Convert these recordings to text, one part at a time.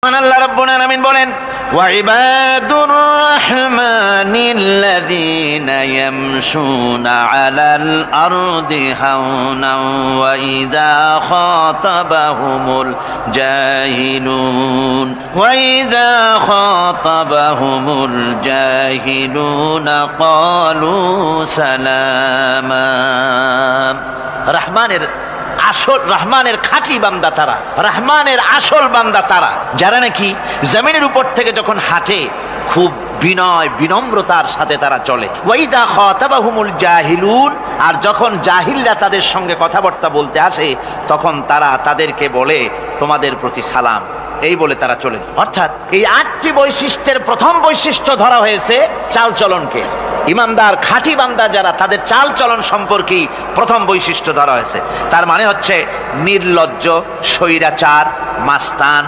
আল্লাহ রাব্বুল আলামিন বলেন ওয়াইবাদুর রাহমানিল্লাযীনা ইয়ামশুনা আলাল আরদি হাওনা ওয়া ইযা খাতাবাহুমুল জাহিলুনা ক্বালু সালামা। রহমানের খাঁটি বান্দা তারা, রহমানের আসল বান্দা তারা যারা নাকি জমিনের উপর থেকে যখন হাঁটে খুব বিনয় বিনম্রতার সাথে তারা চলে। ওয়াইদা খাতাবাহুমুল জাহিলুন, আর যখন জাহিলরা তাদের সঙ্গে কথাবার্তা বলতে আসে তখন তারা তাদেরকে বলে তোমাদের প্রতি সালাম, এই বলে তারা চলে। অর্থাৎ এই 8টি বৈশিষ্ট্যের প্রথম বৈশিষ্ট্য ধরা হয়েছে চালচলনকে। ইমানদার খাঁটি বান্দা যারা তাদের চালচলন সম্পর্কে প্রথম বৈশিষ্ট্য ধরা হয়েছে। তার মানে হচ্ছে নির্লজ্জ, স্বৈরাচার, মাস্তান,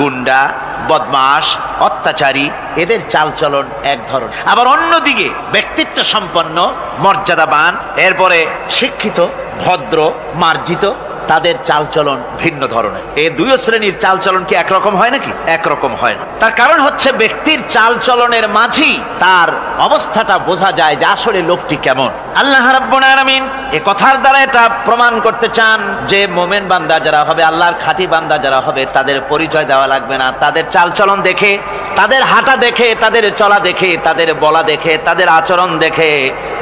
গুন্ডা, বদমাশ, অত্যাচারী, এদের চালচলন এক ধরনের। আবার অন্যদিকে ব্যক্তিত্ব সম্পন্ন, মর্যাদাবান, এরপরে শিক্ষিত, ভদ্র, মার্জিত, তাদের চালচলন ভিন্ন ধরনের। এই দুই শ্রেণীর চালচলন কি একরকম হয় নাকি? একরকম হয় না। তার কারণ হচ্ছে ব্যক্তির চালচলনের মাঝেই তার অবস্থাটা বোঝা যায় যে আসলে লোকটি কেমন। আল্লাহ রাব্বুল আলামিন এই কথার দ্বারা এটা প্রমাণ করতে চান যে মুমিন বান্দা যারা হবে, আল্লাহর খাঁটি বান্দা যারা হবে, তাদের পরিচয় দেওয়া লাগবে না। তাদের চালচলন দেখে, তাদের হাঁটা দেখে, তাদের চলা দেখে, তাদের বলা দেখে, তাদের আচরণ দেখে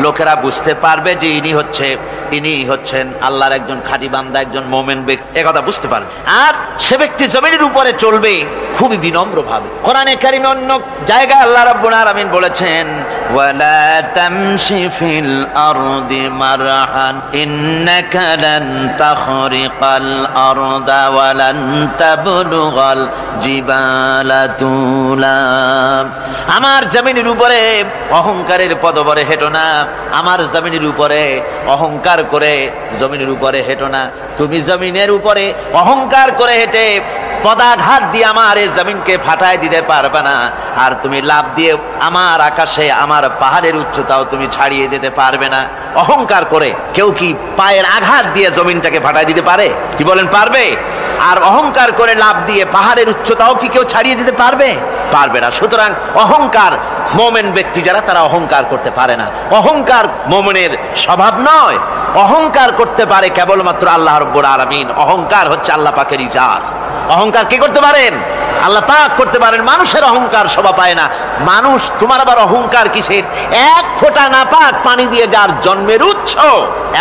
লোকেরা বুঝতে পারবে যে ইনি হচ্ছেন আল্লাহর একজন খাঁটি বান্দা, একজন মুমিন ব্যক্তি, একথা বুঝতে পারবে। আর সে ব্যক্তি জমিনের উপরে চলবে খুবই বিনম্র ভাবে। কোরআনে কারিমে অন্য জায়গায় আল্লাহ রাব্বুল আলামিন বলেছেন ওয়ালা তামশি ফিল আরদি মারহান ইন্নাকা লান তাখরিকাল আরদা ওয়া লান তাবলুগাল জিবালা তুলা। আমার জমিনের উপরে অহংকারের পদবরে হেঁটো না, আমার জমিনের উপরে অহংকার করে জমিনের উপরে হেঁটো না। তুমি জমিনের উপরে অহংকার করে হেঁটে পদাঘাত দিয়ে আমার এই জমিনকে ফাটায় দিতে পারবে না। আর তুমি লাফ দিয়ে আমার আকাশে, আমার পাহাড়ের উচ্চতাও তুমি ছাড়িয়ে যেতে পারবে না। অহংকার করে কেউ কি পায়ের আঘাত দিয়ে জমিনটাকে ফাটায় দিতে পারে? কি বলেন, পারবে? আর অহংকার করে লাফ দিয়ে পাহাড়ের উচ্চতাও কি কেউ ছাড়িয়ে যেতে পারবে? পারবে না। সুতরাং অহংকার, মুমিন ব্যক্তি যারা তারা অহংকার করতে পারে না। অহংকার মুমিনের স্বভাব নয়। অহংকার করতে পারে কেবলমাত্র আল্লাহ রাব্বুল আলামিন। অহংকার হচ্ছে আল্লাহ পাকের ইজাত। অহংকার কি করতে পারেন? আল্লাহ পাক করতে পারেন। মানুষের অহংকার শোভা পায় না। মানুষ, তোমার আবার অহংকার কিসের? এক ফোঁটা নাপাক পানি দিয়ে যার জন্মের উৎস,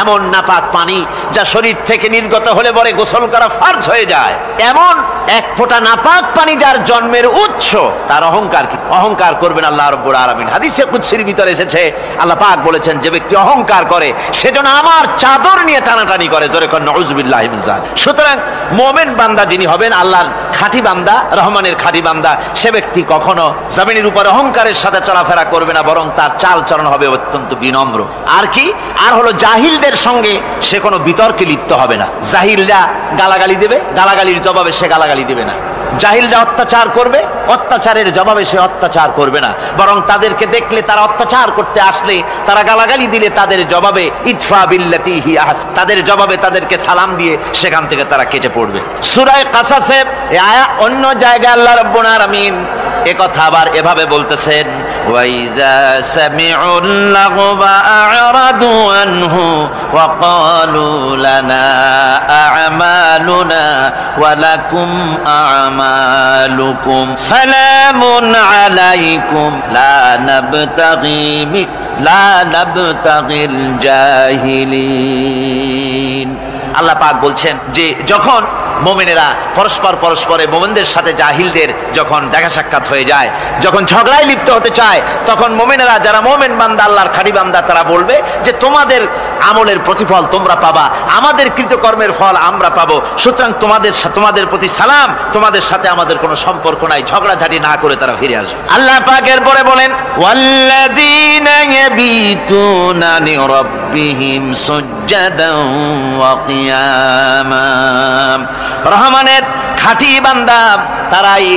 এমন নাপাক পানি যা শরীর থেকে নির্গত হলে পরে গোসল করা ফরজ হয়ে যায়, এমন এক ফোঁটা নাপাক পানি যার জন্মের উৎস, তার অহংকার কি? অহংকার করবেন আল্লাহ রাব্বুল আলামিন। হাদিসে কুদসির ভিতরে এসেছে, আল্লাহ পাক বলেছেন যে ব্যক্তি অহংকার করে সেজন্য আমার চাদর নিয়ে টানাটানি করে। জোরে কর নাউযুবিল্লাহি মিন যালিক। সুতরাং মুমিন বান্দা যিনি হবেন, আল্লাহর খাঁটি বান্দা, রহমানের খাঁটি বান্দা, সে ব্যক্তি কখনো জমিনের উপর অহংকারের সাথে চলাফেরা করবে না, বরং তার চালচলন হবে অত্যন্ত বিনম্র। আর কি? আর হলো জাহিলদের সঙ্গে সে কোনো বিতর্কে লিপ্ত হবে না। জাহিলরা গালাগালি দেবে, গালাগালির জবাবে সে গালাগালি দেবে না। জাহিলরা অত্যাচার করবে, অত্যাচারের জবাবে সে অত্যাচার করবে না, বরং তাদেরকে দেখলে, তারা অত্যাচার করতে আসলে, তারা গালাগালি দিলে তাদের জবাবে ইদফা বিল্লাতি হি আহসান, তাদের জবাবে তাদেরকে সালাম দিয়ে সেখান থেকে তারা কেটে পড়বে। সূরা কাসাসে অন্য জায়গায় আল্লাহ রাব্বুল আলামিন একথা আবার এভাবে বলতেছেন ওয়াইজা সামিউল লাগবা আ'রাদু আনহু ওয়া ক্বালু লানা আ'মালুনা ওয়া লাকুম আ'মালুকুম সালামুন আলাইকুম লা নাবতাগিল জাহিলিন। আল্লাহ পাক বলছেন যে যখন মুমিনেরা পরস্পরে মুমিনদের সাথে জাহিলদের যখন দেখা সাক্ষাৎ হয়ে যায়, যখন ঝগড়ায় লিপ্ত হতে চায়, তখন মুমিনেরা যারা মুমিন বান্দা, আল্লাহর খাঁটি বান্দা, তারা বলবে যে তোমাদের আমলের প্রতিফল তোমরা পাবা, আমাদের কৃতকর্মের ফল আমরা পাবো। সুতরাং তোমাদের প্রতি সালাম, তোমাদের সাথে আমাদের কোনো সম্পর্ক নাই। ঝগড়াঝাটি না করে তারা ফিরে আসবে। আল্লাহ পাক এরপরে বলেন ওয়াল্লাযীনা ইয়াবিতুনা লিরাব্বিহিম সুজদান ওয়া কিয়ামা। রহমানের খাঁটি বান্দা তারাই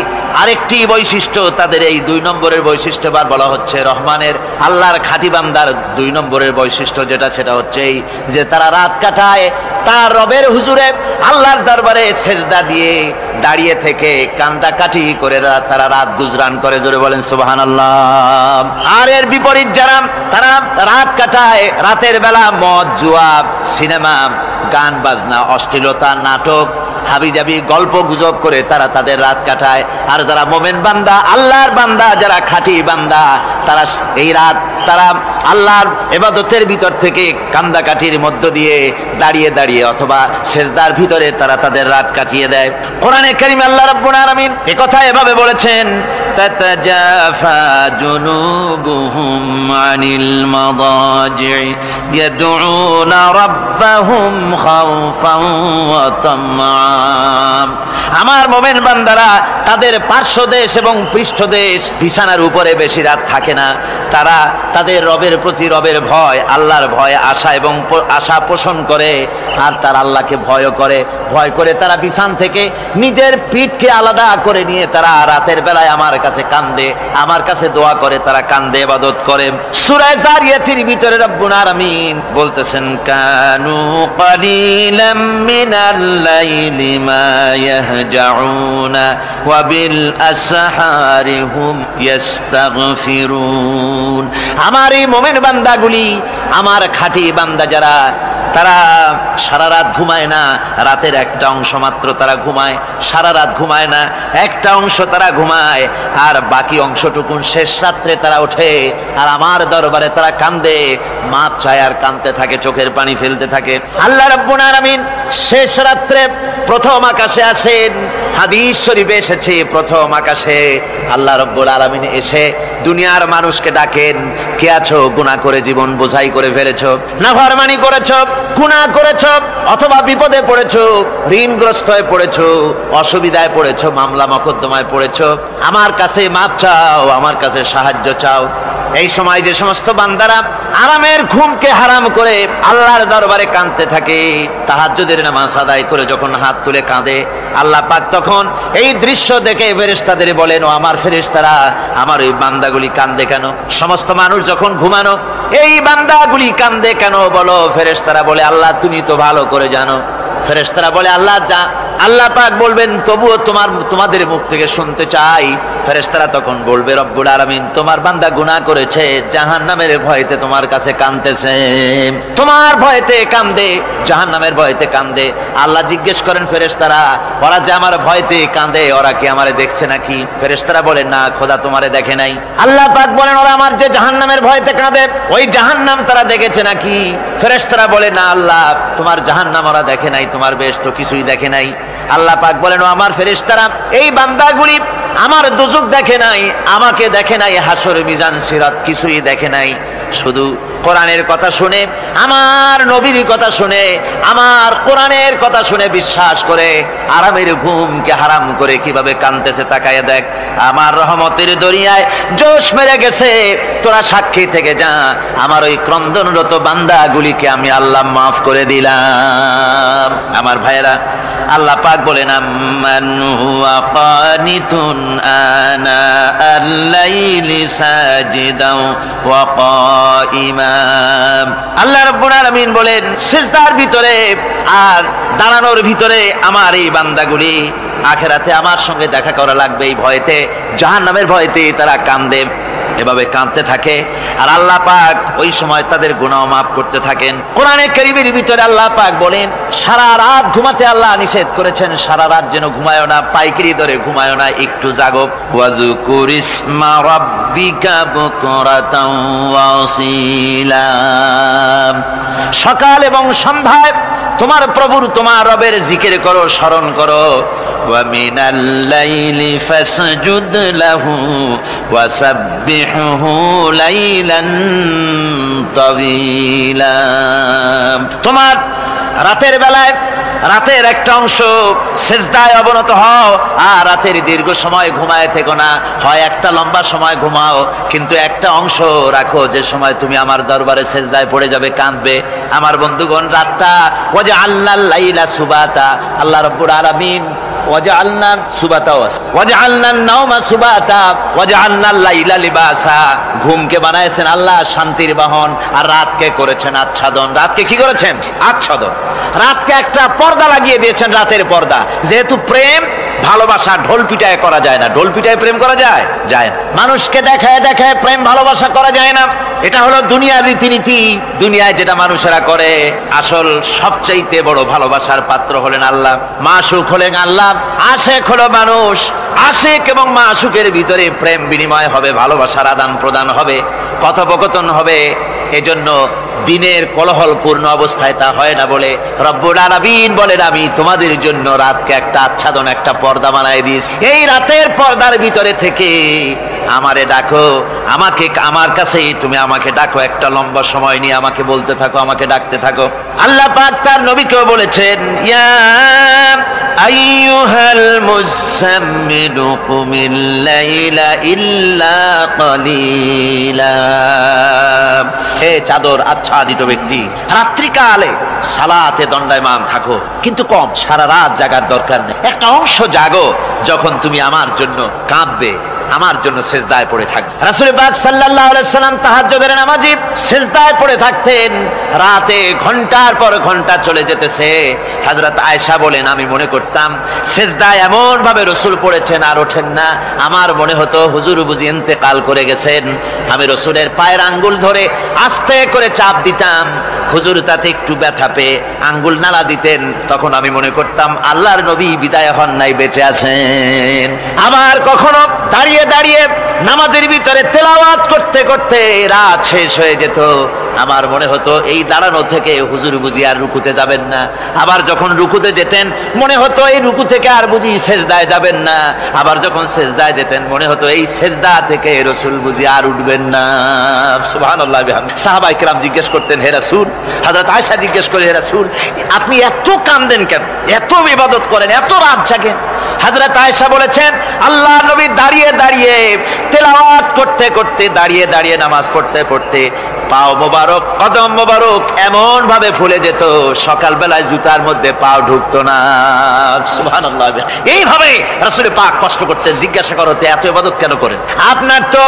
আরেকটি বৈশিষ্ট্য, তাদের এই 2 নম্বরের বৈশিষ্ট্য বার বলা হচ্ছে রহমানের আল্লাহর খাঁটি বান্দার 2 নম্বরের বৈশিষ্ট্য যেটা, সেটা হচ্ছে এই যে তারা রাত কাটায় তার রবের হুজুরে আল্লাহর দরবারে সেজদা দিয়ে দাঁড়িয়ে থেকে কান্দাকাটি করে তারা রাত গুজরান করে। জোরে বলেন সুবহানাল্লাহ। আর এর বিপরীত যারা, তারা রাত কাটায় রাতের বেলা মদ, জুয়া, সিনেমা, গান বাজনা, অশ্লীলতা, নাটক, হাবিজাবি, গল্প গুজব করে তারা তাদের রাত কাটায়। আর যারা মোমেন বান্দা, আল্লাহর বান্দা, যারা খাঁটি বান্দা, তারা এই রাত তারা আল্লাহর ইবাদতের ভিতর থেকে কান্দাকাটির মধ্য দিয়ে দাঁড়িয়ে দাঁড়িয়ে অথবা সেজদার ভিতরে তারা তাদের রাত কাটিয়ে দেয়। কোরআনে কারীমে আল্লাহ রাব্বুল আলামিন এই কথা এভাবে বলেছেন, তাতাজাফা জুনুবুহুম আনিল মাদাজি ইয়াদউনা রাব্বাহুম খাওফান ওয়া তামআ। আমার মোমেন বান্দারা তাদের পার্শ্বদেশ এবং পৃষ্ঠদেশ বিছানার উপরে বেশি রাত থাকে না। তারা তাদের রবের প্রতি রবের ভয়, আল্লাহর ভয়, আশা এবং আশা পোষণ করে। আর তারা আল্লাহকে ভয় করে তারা বিছান থেকে নিজের পিঠকে আলাদা করে নিয়ে তারা রাতের বেলায় আমার কাছে কান্দে, আমার কাছে দোয়া করে, তারা কান্দে, ইবাদত করে। সূরা যারিয়াতের ভিতরে রব্বুল আলামিন বলতেছেন, কানু কালিলাম মিনাল লাইলি মা ইয়াহজাউনা ওয়া বিল আসহারি হুম ইস্তাগফিরুন। আমার এই মুমিন বান্দাগুলি, আমার খাঁটি বান্দা যারা, তারা সারা রাত ঘুমায় না, রাতের একটা অংশ মাত্র তারা ঘুমায়, সারা রাত ঘুমায় না, একটা অংশ তারা ঘুমায়, আর বাকি অংশটুকুন শেষ রাত্রে তারা ওঠে আর আমার দরবারে তারা কান্দে, মাপ চায় আর কাঁদতে থাকে, চোখের পানি ফেলতে থাকে। আল্লাহ রাব্বুল আলামিন শেষ রাত্রে প্রথম আকাশে আসেন। হাদিস শরীফে এসেছে, প্রথম আকাশে আল্লাহ রাব্বুল আলামিন এসে দুনিয়ার মানুষকে ডাকেন, কে আছো? গুনাহ করে জীবন বোঝাই করে ফেলেছো, নাফরমানি করেছো, গুনাহ করেছো, অথবা বিপদে পড়েছো, ঋণগ্রস্ত হয়ে পড়েছো, অসুবিধায় পড়েছো, মামলা মকদ্দমায় পড়েছো, আমার কাছে মাপ চাও, আমার কাছে সাহায্য চাও। এই সময় যে সমস্ত বান্দারা আরামের ঘুমকে হারাম করে আল্লাহর দরবারে কাঁদতে থাকে, তাহাজ্জুদের নামাজ আদায় করে যখন হাত তুলে কাঁদে, আল্লাহ পাক তখন এই দৃশ্য দেখে ফেরেশতাদের বলেন, ও আমার ফেরেশতারা, আমার ওই বান্দাগুলি কাঁদে কেন? সমস্ত মানুষ যখন ঘুমানো, এই বান্দাগুলি কাঁদে কেন বলো? ফেরেশতারা বলে, আল্লাহ তুমি তো ভালো করে জানো। ফেরেশতারা বলে, আল্লাহ পাক বলবেন, তবুও তোমাদের মুখ থেকে শুনতে চাই। ফেরেশতারা তখন বলবে, রব্বুল আলামিন তোমার বান্দা গুনাহ করেছে, জাহান্নামের ভয়তে তোমার কাছে কাঁদতেছে, তোমার ভয়তে কাঁদে, জাহান্নামের ভয়তে কাঁদে। আল্লাহ জিজ্ঞেস করেন, ফেরেশতারা ওরা যে আমার ভয়তে কাঁদে, ওরা কি আমারে দেখছে নাকি? ফেরেশতারা বলেন, না খোদা তোমারে দেখে নাই। আল্লাহ পাক বলেন, ওরা আমার যে জাহান্নামের ভয়তে কাঁদে, ওই জাহান্নাম তারা দেখেছে নাকি? ফেরেশতারা বলে, না আল্লাহ, তোমার জাহান্নাম ওরা দেখে নাই, তোমার বেহেশত কিছুই দেখে নাই। আল্লাহ পাক বলেন, ও আমার ফেরেশতারা, এই বান্দাগুলি আমার দুজক দেখে নাই, আমাকে দেখে নাই, হাসর মিজান সিরাত কিছুই দেখে নাই, শুধু কোরআনের কথা শুনে, আমার নবীর কথা শুনে, আমার কোরআনের কথা শুনে বিশ্বাস করে আরামের ঘুমকে হারাম করে কিভাবে কাঁদতেছে তাকায় দেখ। আমার রহমতের দরিয়ায় জোশ মেরে গেছে, তোরা সাক্ষী থেকে যা, আমার ওই ক্রন্দনরত বান্দাগুলিকে আমি আল্লাহ মাফ করে দিলাম। আমার ভাইয়েরা, আল্লাহ পাক বলেন, আম্মান হুয়া কানিতুন আনা আল-লাইলি সাজিদাও ওয়া কাইমা। আল্লাহ রাব্বুল আলামিন বলেন, সিজদার ভিতরে আর দাঁড়ানোর ভিতরে আমার এই বান্দাগুলি আখিরাতে আমার সঙ্গে দেখা করা লাগবে, এই ভয়তে, জাহান্নামের ভয়তে তারা কাঁদে, এভাবে কাঁদতে থাকে। আর আল্লাহ পাক ওই সময় তাদের গুনাহ মাফ করতে থাকেন। কোরআনে কারীমের ভিতরে আল্লাহ পাক বলেন, সারা রাত ঘুমাতে আল্লাহ নিষেধ করেছেন, সারা রাত যেন ঘুমায়ো না, পাইকারি দরে ঘুমায়ো না, একটু জাগো। ওয়াজকুর ইসমা রাব্বিকা বুকরাতাও ওয়া আসীলা। সকাল এবং সন্ধ্যায় তোমার প্রভুর, তোমার রবের জিকির করো, স্মরণ করো। ওয়া মিনাল লাইলি ফাসজুদ লাহু ওয়া সাব্বিহহু লাইলান তাওয়িলা। তোমার রাতের বেলায় রাতের একটা অংশ সেজদায় অবনত হও, আর রাতের দীর্ঘ সময় ঘুমায় থেকো না, হয় একটা লম্বা সময় ঘুমাও, কিন্তু একটা অংশ রাখো যে সময় তুমি আমার দরবারে সেজদায় পড়ে যাবে, কাঁদবে। আমার বন্ধুগণ, রাতটা ওয়াজআলনাল লাইলা সুবাতা, আল্লাহ রাব্বুল আলামিন ওয়াজআলনা সুবাতা ওয়াজআলনা নাওমা সুবাতা ওয়াজআলনা লাইলা লিবাসা। ঘুমকে বানাইছেন আল্লাহ শান্তির বাহন, আর রাতকে করেছেন আচ্ছাদন। রাতকে কি করেছেন? আচ্ছাদন। রাতকে একটা পর্দা লাগিয়ে দিয়েছেন, রাতের পর্দা। যেহেতু প্রেম ভালোবাসা ঢোল পিটায় করা যায় না। ঢোল পিটায় প্রেম করা যায়? যায় না। মানুষকে দেখায় দেখায় প্রেম ভালোবাসা করা যায় না। এটা হলো দুনিয়ার রীতিনীতি। দুনিয়ায় যেটা মানুষেরা করে, আসল সবচাইতে বড় ভালোবাসার পাত্র হলেন আল্লাহ, মাশুক হলেন আল্লাহ, আশেক হলো মানুষ। আশেক এবং মাশুকের ভিতরে প্রেম বিনিময় হবে, ভালোবাসার আদান প্রদান হবে, কথোপকথন হবে। এজন্য দিনের কোলাহলপূর্ণ অবস্থায় তা হয় না বলে রব্বুল আলামিন বলেন, আমি তোমাদের জন্য রাতকে একটা আচ্ছাদন, একটা পর্দা বানায় দিয়েছি। এই রাতের পর্দার ভিতরে থেকে আমারে ডাকো, আমাকে আমার কাছেই তুমি আমাকে ডাকো। একটা লম্বা সময় নিয়ে আমাকে বলতে থাকো, আমাকে ডাকতে থাকো। আল্লাহ পাক তার নবীকেও বলেছেন, ইয়া আইয়ুহাল মুযাম্মিলু কুমিল লাইলা ইল্লা কালিলা। হে চাদর আচ্ছাদিত ব্যক্তি, রাত্রিকালে সালাতে দণ্ডায়মান থাকো, কিন্তু কম। সারা রাত জাগার দরকার নেই। একটা অংশ জাগো, যখন তুমি আমার জন্য কাঁদবে, আমার জন্য সেজদায় পড়ে থাকবে। রাসূল পাক সাল্লাল্লাহু আলাইহি সাল্লাম তাহাজ্জুদের নামাজি সেজদায় পড়ে থাকতেন। রাতে ঘন্টার পর ঘন্টা চলে যেতেছে। হযরত আয়েশা বলেন, আমি মনে করতাম সেজদায় এমন ভাবে রাসূল পড়েছেন আর ওঠেন না, আমার মনে হতো হুজুর বুঝি ইন্তেকাল করে গেছেন। আমি রাসূলের পায়ের আঙ্গুল ধরে আস্তে করে চাপ দিতাম, হুজুর তাতে একটু ব্যথা পেয়ে আঙ্গুল নাড়া দিতেন। তখন আমি মনে করতাম আল্লাহর নবী বিদায় হন নাই, বেঁচে আছেন। আবার কখনো দাঁড়িয়ে দাঁড়িয়ে নামাজের ভিতরে তেলাওয়াত করতে করতে রাত শেষ হয়ে যেত। আমার মনে হতো এই দাঁড়ানো থেকে হুজুর বুঝি আর রুকুতে যাবেন না। আবার যখন রুকুতে যেতেন মনে হতো এই রুকু থেকে আর বুঝি সেজদায় যাবেন না। আবার যখন সেজদায় যেতেন মনে হতো এই সেজদা থেকে রাসূল বুঝি আর উঠবেন না। সুবহানাল্লাহ। সাহাবায়ে কেরাম জিজ্ঞেস করতেন, হে রাসূল, হযরত আয়েশা জিজ্ঞেস করে, হে রাসূল, আপনি এত কাঁদেন কেন, এত ইবাদত করেন, এত রাত জাগেন? হযরত আয়েশা বলেছেন, আল্লাহ নবী দাঁড়িয়ে দাঁড়িয়ে তেলাওয়াত করতে করতে, দাঁড়িয়ে দাঁড়িয়ে নামাজ পড়তে পড়তে পাও মোবারক, কদম মোবারক এমন ভাবে ফুলে যেত, সকাল বেলায় জুতার মধ্যে পাও ঢুকতো না। সুবহানাল্লাহ। এইভাবে রাসূল পাক কষ্ট করতেন। জিজ্ঞাসা করতে, এত ইবাদত কেন করেন? আপনার তো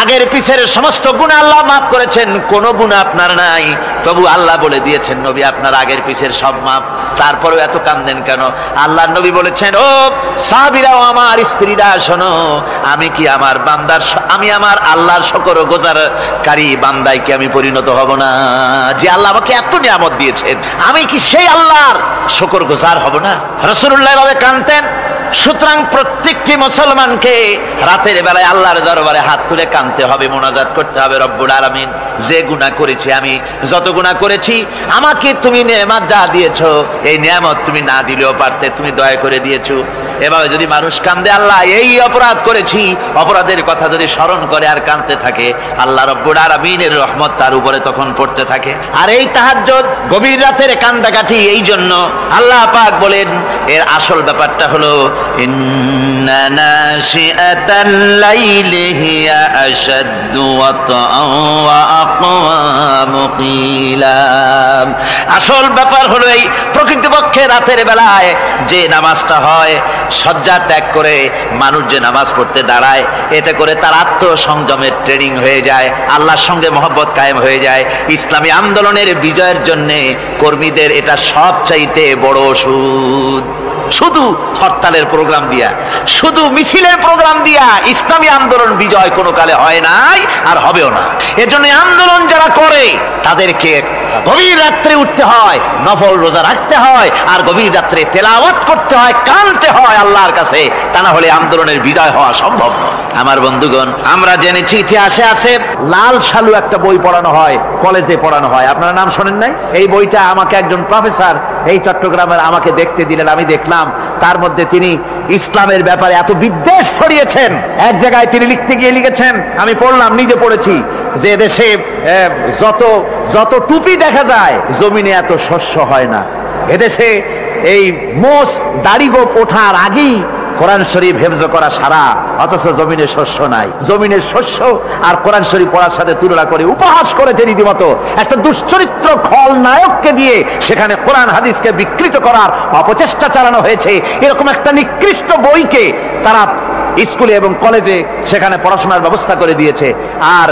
আগের পিছের সমস্ত গুনাহ আল্লাহ মাফ করেছেন, কোন গুনাহ আপনার নাই। তবু আল্লাহ বলে দিয়েছেন, নবী আপনার আগের পিছের সব মাফ, তারপরেও এত কাঁদেন কেন? আল্লাহ নবী বলেছেন, ও সাহাবীরা, আমার স্ত্রীরা, শোনো, আমি কি আমার বান্দার, আমি আমার আল্লাহর শুকরগুজারকারী বান্দায় কি আমি পরিণত হব না? যে আল্লাহ আমাকে এত নিয়ামত দিয়েছেন, আমি কি সেই আল্লাহর শুকরগুজার হব না? রাসূলুল্লাহ এভাবে কাঁদতেন। সুতরাং প্রত্যেকটি মুসলমানকে রাতের বেলায় আল্লাহর দরবারে হাত তুলে কাঁদতে হবে, মোনাজাত করতে হবে, রব্বুল আলামিন, যে গুনাহ করেছি, আমি যত গুনাহ করেছি, আমাকে তুমি নেয়ামত যা দিয়েছো, এই নেয়ামত তুমি না দিলেও পারতে, তুমি দয়া করে দিয়েছো। এভাবে যদি মানুষ কাঁদে, আল্লাহ এই অপরাধ করেছি, অপরাধের কথা যদি স্মরণ করে আর কাঁদতে থাকে, আল্লাহ রব্বুল আলামিনের রহমত তার উপরে তখন পড়তে থাকে। আর এই তাহাজ্জুদ, গভীর রাতের কান্দাকাটি, এই জন্য আল্লাহ পাক বলেন, এর আসল ব্যাপারটা হলো ইন্না নাশিআতাল লাইলি হিয়া আশাদ্দু ওয়াতআন ওয়া আকওয়ামু কিলা। আসল ব্যাপার হলো এই প্রকৃতপক্ষে রাতের বেলায় যে নামাজটা হয়, শয্যা ত্যাগ করে মানুষ যে নামাজ পড়তে দাঁড়ায়, এতে করে তার আত্মসংযমের ট্রেনিং হয়ে যায়, আল্লাহর সঙ্গে মহব্বত কায়েম হয়ে যায়। ইসলামী আন্দোলনের বিজয়ের জন্য কর্মীদের এটা সবচাইতে বড় ওষুধ। শুধু হরতালের প্রোগ্রাম দিয়া, শুধু মিছিলের প্রোগ্রাম দিয়া ইসলামী আন্দোলন বিজয় কোনো কালে হয় নাই, আর হবেও না। এজন্য আন্দোলন যারা করে তাদেরকে গভীর রাত্রে উঠতে হয়, নফল রোজা রাখতে হয়, আর গভীর রাত্রে তেলাওয়াত করতে হয়, কাঁদতে হয় আল্লাহর কাছে, তা না হলে আন্দোলনের বিজয় হওয়া সম্ভব নয়। আমার বন্ধুগণ, আমরা জেনেছি ইতিহাসে আছে, লাল সালু একটা বই পড়ানো হয়, কলেজে পড়ানো হয়, আপনারা নাম শোনেন নাই? এই বইটা আমাকে একজন প্রফেসর এই চট্টগ্রামের আমাকে দেখতে দিলেন, আমি দেখলাম তার মধ্যে তিনি ইসলামের ব্যাপারে এত বিদ্বেষ ছড়িয়েছেন। এক জায়গায় তিনি লিখতে গিয়ে লিখেছেন, আমি পড়লাম, নিজে পড়েছি, যে দেশে যত টুপি দেখা যায়, জমিনে এত শস্য হয় না। এদেশে এই মোষ দাড়ি গোঁফ ওঠার আগেই কোরআন শরীফ হেফজ করা সারা, অথচ জমিনে শস্য নাই। জমিনের শস্য আর কোরআন শরীফ পড়ার সাথে তুলনা করে উপহাস করেছে রীতিমতো। একটা দুশ্চরিত্র খলনায়ককে দিয়ে সেখানে কোরআন হাদিসকে বিকৃত করার অপচেষ্টা চালানো হয়েছে। এরকম একটা নিকৃষ্ট বইকে তারা স্কুলে এবং কলেজে সেখানে পড়াশোনার ব্যবস্থা করে দিয়েছে। আর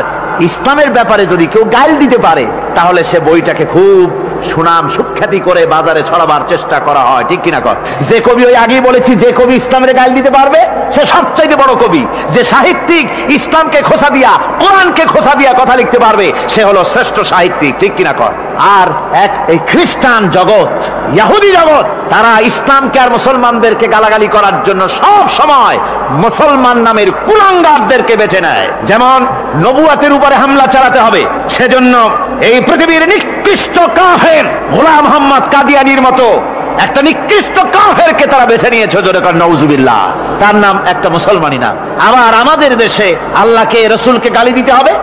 ইসলামের ব্যাপারে যদি কেউ গাইল দিতে পারে তাহলে সে বইটাকে খুব সুনাম সুখ্যাতি করে বাজারে ছড়াবার চেষ্টা করা হয়, ঠিক কিনা কর? যে কবি, ওই আগেই বলেছি, যে কবি ইসলামের গাইল দিতে পারবে সে সবচাইতে বড় কবি। যে সাহিত্যিক ইসলামকে খোসা দিয়া, কোরআনকে খোসা দিয়া কথা লিখতে পারবে সে হলো শ্রেষ্ঠ সাহিত্যিক, ঠিক কিনা কর? আর এই খ্রিস্টান জগৎ, ইহুদি জগৎ, তারা ইসলামকে আর মুসলমানদেরকে গালাগালি করার জন্য সব সময় মুসলমান নামের কুলাঙ্গারদেরকে বেছে নেয়। যেমন নবুয়াতের উপরে হামলা চালাতে হবে, সেজন্য এই পৃথিবীর নিকৃষ্ট কাফের গোলাম মোহাম্মদ কাদিয়ানির মতো একটা নিকৃষ্ট কাফেরকে তারা বেছে নিয়েছে, জোরে কর নাউজুবিল্লাহ। তার নাম একটা মুসলমানই না। আবার আমাদের দেশে আল্লাহকে, রসুলকে গালি দিতে হবে,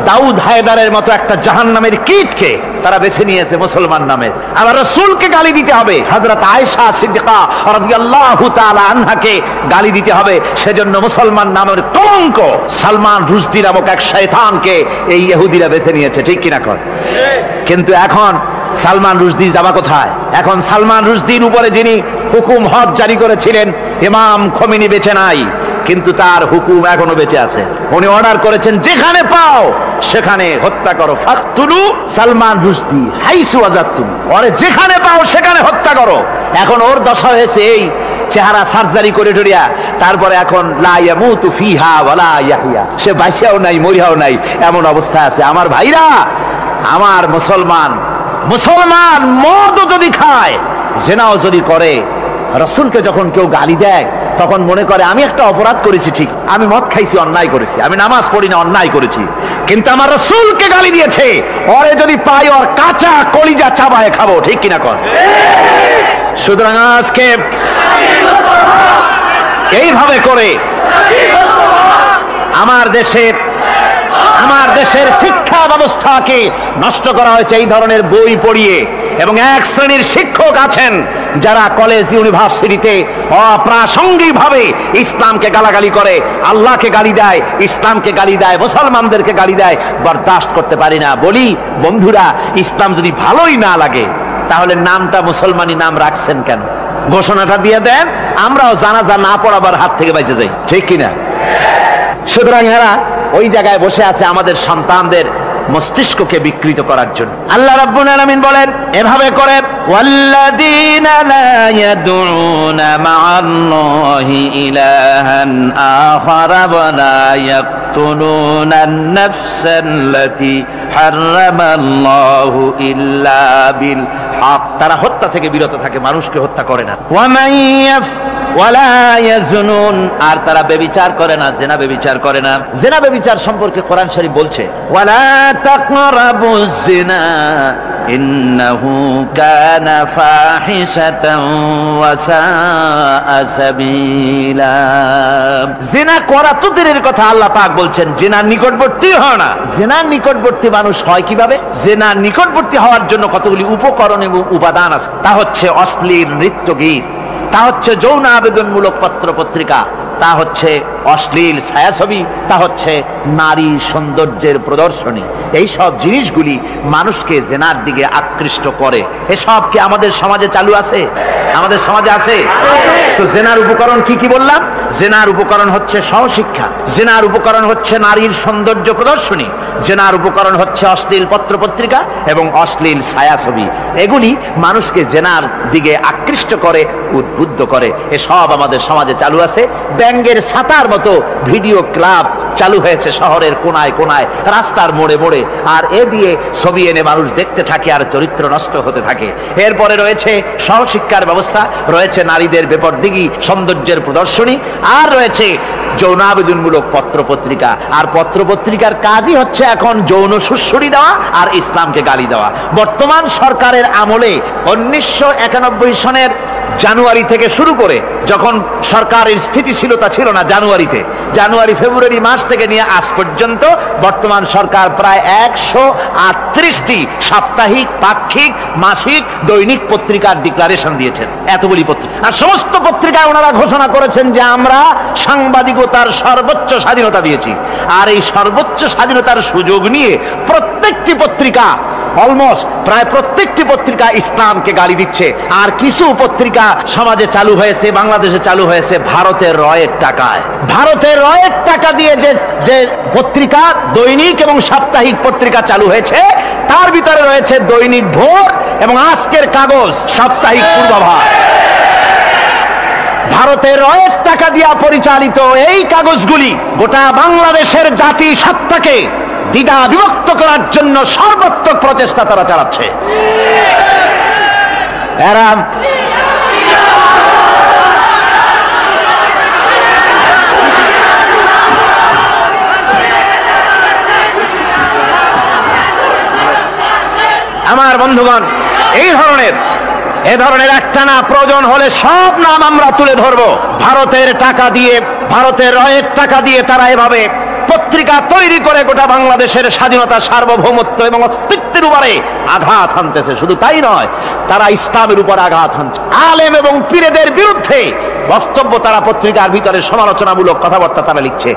দাউদ হায়দারের মতো একটা জাহান্নামের কীটকে তারা বেছে নিয়েছে মুসলমান নামে। আবার রসুলকে গালি দিতে হবে, হযরত আয়েশা সিদ্দিকা রাদিয়াল্লাহু তাআলা আনহাকে গালি দিতে হবে, সেজন্য মুসলমান নামের কলঙ্ক সালমান রুশদি নামক এক শয়তানকে এই ইহুদিরা বেছে নিয়েছে, ঠিক কিনা কর? কিন্তু এখন সালমান রুশদি যাবা কোথায়? এখন সালমান রুশদির উপরে যিনি হুকুম হজ জারি করেছিলেন ইমাম খোমেনি বেঁচে নাই, কিন্তু তার হুকুম এখনো বেঁচে আছে। উনি অর্ডার করেছেন যেখানে পাও সেখানে হত্যা করো, ফাকতুলু সালমান রুশদি হাইসু ওয়াজাদতুম, ওরে যেখানে পাও সেখানে হত্যা করো। এখন ওর দশা হয়েছে এই, চেহারা সার্জারি করে টরিয়া, তারপরে এখন লা ইয়ামুতু ফিহা ওয়ালা ইয়াহইয়া, সে বাঁচিয়াও নাই মরিয়াও নাই, এমন অবস্থা আছে। আমার ভাইরা, আমার মুসলমান মদও যদি খায়, জেনাও যদি করে, রসুলকে যখন কেউ গালি দেয় তখন মনে করে আমি একটা অপরাধ করেছি, ঠিক, আমি মদ খাইছি, অন্যায় করেছি, আমি নামাজ পড়ি না, অন্যায় করেছি, কিন্তু আমার রসুলকে গালি দিয়েছে, ওরে যদি পাই ওর কাঁচা কলিজা চাবায় খাবো, ঠিক কিনা কর? সুতরাং আজকে এইভাবে করে আমার দেশের শিক্ষা ব্যবস্থাকে নষ্ট করা হয়েছে এই ধরনের বই পড়িয়ে। এবং এক শ্রেণীর শিক্ষক আছেন যারা কলেজ ইউনিভার্সিটিতে অপ্রাসঙ্গিক ভাবে ইসলামকে গালাগালি করে, আল্লাহকে গালি দেয়, ইসলামকে গালি দেয়, মুসলমানদেরকে গালি দেয়। বরদাস্ত করতে পারি না। বলি বন্ধুরা, ইসলাম যদি ভালোই না লাগে তাহলে নামটা মুসলমানি নাম রাখছেন কেন? ঘোষণাটা দিয়ে দেন, আমরাও জানাজা না পড়াবার হাত থেকে বেঁচে যাই, ঠিক কিনা? সুতরাং এরা ওই জায়গায় বসে আছে আমাদের সন্তানদের মস্তিষ্ককে বিকৃত করার জন্য। আল্লাহ রাব্বুল আলামিন বলেন এভাবে করে, ওয়াল্লাযীনা লা ইয়াদউনা মা'আল্লাহি ইলাহান আখারা ওয়া লা ইয়াকতুলুনান নাফসাল্লাতী হারামাল্লাহু ইল্লা বিল হক, তারা হত্যা থেকে বিরত থাকে, মানুষকে হত্যা করে না। ওয়া মান ওয়ালা ইয়াজনুন, আর তারা ব্যভিচার করে না, জিনা ব্যভিচার করে না। জিনা ব্যভিচার সম্পর্কে কোরআন শরীফ বলছে, ওয়ালা তাকরাবুজ জিনা ইন্নাহু কানা ফাহিশাতান ওয়া সাআ সাবিলা। জিনা করা তো দূরের কথা, আল্লাহ পাক বলছেন জিনার নিকটবর্তী হয় না। জিনার নিকটবর্তী মানুষ হয় কিভাবে? জিনার নিকটবর্তী হওয়ার জন্য কতগুলি উপকরণ এবং উপাদান আছে। তা হচ্ছে অশ্লীল নৃত্য গীত, তা হচ্ছে যৌন আবেদনমূলক পত্র পত্রিকা, তা হচ্ছে অশ্লীল ছায়াছবি, তা হচ্ছে নারী সৌন্দর্যের প্রদর্শনী। এই সব জিনিসগুলি মানুষকে জেনার দিকে আকৃষ্ট করে। এসব কি আমাদের সমাজে চালু আছে? আমাদের সমাজে আছে? তো জেনার উপকরণ কি কি বললাম? জেনার উপকরণ হচ্ছে সহশিক্ষা, জেনার উপকরণ হচ্ছে নারীর সৌন্দর্য প্রদর্শনী, জেনার উপকরণ হচ্ছে অশ্লীল পত্র পত্রিকা এবং অশ্লীল ছায়াছবি। এগুলি মানুষকে জেনার দিকে আকৃষ্ট করে, উদ্বুদ্ধ করে। এসব আমাদের সমাজে চালু আছে। ব্যাঙ্গের ছাতার মতো ভিডিও ক্লাব চালু হয়েছে শহরের কোনায় কোনায়, রাস্তার মোড়ে মোড়ে, আর এ দিয়ে ছবি এনে মানুষ দেখতে থাকে আর চরিত্র নষ্ট হতে থাকে। এরপরে রয়েছে সহশিক্ষার ব্যবস্থা, রয়েছে নারীদের বেপরদিগি সৌন্দর্যের প্রদর্শনী, আর রয়েছে যৌন আবেদনমূলক পত্র পত্রিকা। আর পত্র পত্রিকার কাজই হচ্ছে এখন যৌন সুশ্রুতি দেওয়া আর ইসলামকে গালি দেওয়া। বর্তমান সরকারের আমলে 1991 সনের জানুয়ারি থেকে শুরু করে, যখন সরকারের স্থিতিশীলতা ছিল না, জানুয়ারি ফেব্রুয়ারি মাস থেকে নিয়ে আজ পর্যন্ত বর্তমান সরকার প্রায় 138টি সাপ্তাহিক, পাক্ষিক, মাসিক, দৈনিক পত্রিকার ডিক্লারেশন দিয়েছেন। এতগুলি পত্রিকা, আর সমস্ত পত্রিকায় ওনারা ঘোষণা করেছেন যে আমরা সাংবাদিকতার সর্বোচ্চ স্বাধীনতা দিয়েছি। আর এই সর্বোচ্চ স্বাধীনতার সুযোগ নিয়ে প্রত্যেকটি পত্রিকা, অলমোস্ট প্রায় প্রত্যেকটি পত্রিকা ইসলামকে গালি দিচ্ছে। আর কিছু পত্রিকা সমাজে চালু হয়েছে, বাংলাদেশে চালু হয়েছে ভারতের রয়ের টাকায়। ভারতের রয়ের টাকা দিয়ে যে পত্রিকা, দৈনিক এবং সাপ্তাহিক পত্রিকা চালু হয়েছে, তার ভিতরে রয়েছে দৈনিক ভোর এবং আজকের কাগজ, সাপ্তাহিক পূর্বাভাস। ভারতের রয়ের টাকা দিয়া পরিচালিত এই কাগজগুলি গোটা বাংলাদেশের জাতি সত্তাকে দ্বিধা বিভক্ত করার জন্য সর্বাত্মক প্রচেষ্টা তারা চালাচ্ছে। এরা আমার বন্ধুগণ, এ ধরনের একটানা প্রয়োজন হলে সব নাম আমরা তুলে ধরব। ভারতের টাকা দিয়ে, ভারতের রয়ের টাকা দিয়ে তারা এভাবে পত্রিকা তৈরি করে গোটা বাংলাদেশের স্বাধীনতা, সার্বভৌমত্ব এবং অস্তিত্বের উপরে আঘাত হানতেছে। শুধু তাই নয়, তারা ইসলামের উপর আঘাত হানছে। আলেম এবং পীরদের বিরুদ্ধে বক্তব্য তারা পত্রিকার ভিতরে সমালোচনামূলক কথাবার্তা তারা লিখছে।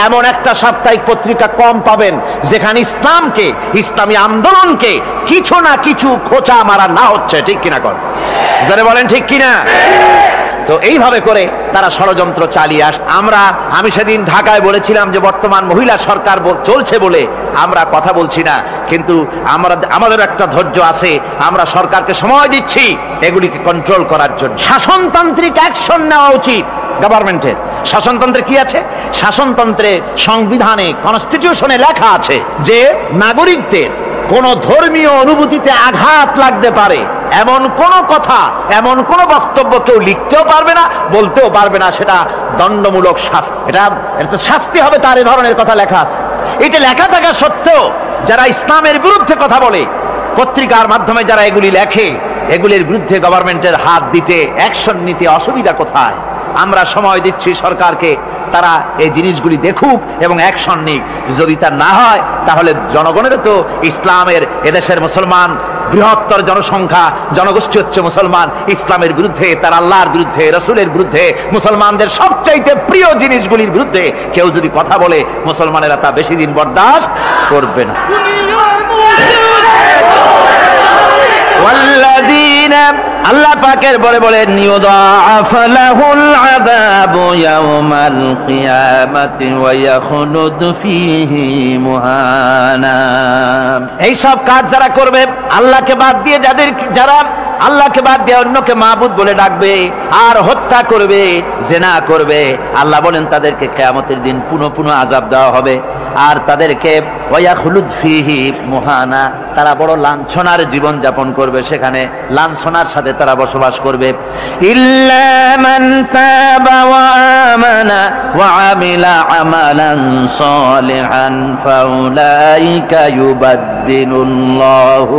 এমন একটা সাপ্তাহিক পত্রিকা কম পাবেন যেখানে ইসলামকে, ইসলামী আন্দোলনকে কিছু না কিছু খোঁচা মারা না হচ্ছে। ঠিক কিনা কর, যারা বলেন ঠিক কিনা? তো এইভাবে করে তারা ষড়যন্ত্র চালিয়ে আমি সেদিন ঢাকায় বলেছিলাম যে বর্তমান মহিলা সরকার চলছে বলে আমরা কথা বলছি না, কিন্তু আমাদের একটা ধৈর্য আছে। আমরা সরকারকে সময় দিচ্ছি এগুলিকে কন্ট্রোল করার জন্য। শাসনতান্ত্রিক অ্যাকশন নেওয়া উচিত গভর্নমেন্টের। শাসনতন্ত্রে কি আছে? শাসনতন্ত্রে, সংবিধানে, কনস্টিটিউশনে লেখা আছে যে নাগরিকদের কোন ধর্মীয় অনুভূতিতে আঘাত লাগতে পারে এমন কোন কথা, এমন কোন বক্তব্য কেউ লিখতেও পারবে না, বলতেও পারবে না। সেটা দণ্ডমূলক শাস্তি, এটা শাস্তি হবে তার। এ ধরনের কথা লেখা আছে। এটা লেখা থাকা সত্ত্বেও যারা ইসলামের বিরুদ্ধে কথা বলে, পত্রিকার মাধ্যমে যারা এগুলি লেখে, এগুলির বিরুদ্ধে গভর্নমেন্টের হাত দিতে, অ্যাকশন নিতে অসুবিধা কোথায়? আমরা সময় দিচ্ছি সরকারকে, তারা এই জিনিসগুলি দেখুক এবং অ্যাকশন নিক। যদি তা না হয় তাহলে জনগণের তো, ইসলামের, এদেশের মুসলমান বৃহত্তর জনসংখ্যা, জনগোষ্ঠী হচ্ছে মুসলমান, ইসলামের বিরুদ্ধে, তার আল্লাহর বিরুদ্ধে, রসুলের বিরুদ্ধে, মুসলমানদের সবচাইতে প্রিয় জিনিসগুলির বিরুদ্ধে কেউ যদি কথা বলে, মুসলমানেরা তা বেশি দিন বরদাস্ত করবে না। আল্লাহ পাকের বলে বলেন, ইউদাআফ লাহুল আযাবু ইয়াওমাল কিয়ামাতি ওয়া ইয়াখলুদ ফীহি মুহানা। এই সব কাজ যারা করবে, আল্লাহকে বাদ দিয়ে, যারা আল্লাহকে বাদ দিয়ে অন্যকে মাবুদ বলে ডাকবে আর হত্যা করবে, জিনা করবে, আল্লাহ বলেন তাদেরকে কিয়ামতের দিন পুনঃ পুনঃ আযাব দেওয়া হবে। আর তাদেরকে ওয়ায়াখলুদ ফীহি মুহানা, তারা বড় লাঞ্ছনার জীবন যাপন করবে, সেখানে লাঞ্ছনার সাথে তারা বসবাস করবে। ইল্লা মান তাবা ওয়া আমানা ওয়া আমিলা আমালান সালিহান ফাউলাইকা ইউবাদদিলুল্লাহু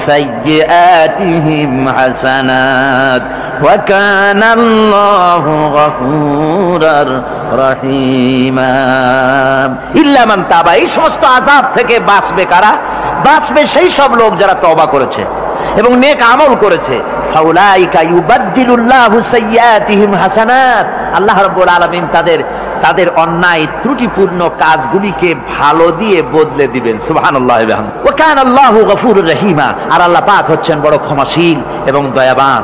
সাইয়্যাতিহিম হাসানাত ওয়া কানা আল্লাহু গফুরার রহিমা। ইল্লা মান তাবা, এই সমস্ত আযাব থেকে বাঁচবে কারা? বাঁচবে সেই সব লোক যারা তওবা করেছে এবং নেক আমল করেছে। ফাউলাইকা ইউবাদদিলুল্লাহু সাইয়্যাতিহিম হাসানাত, আল্লাহ রাব্বুল আলামিন তাদের অন্যায় ত্রুটিপূর্ণ কাজগুলিকে ভালো দিয়ে বদলে দিবেন। সুবহানাল্লাহ ওয়া বিহামদিহি। ওয়া কানা আল্লাহু গফুরুর রহিমা, আর আল্লাহ পাক হচ্ছেন বড় ক্ষমাশীল এবং দয়াবান।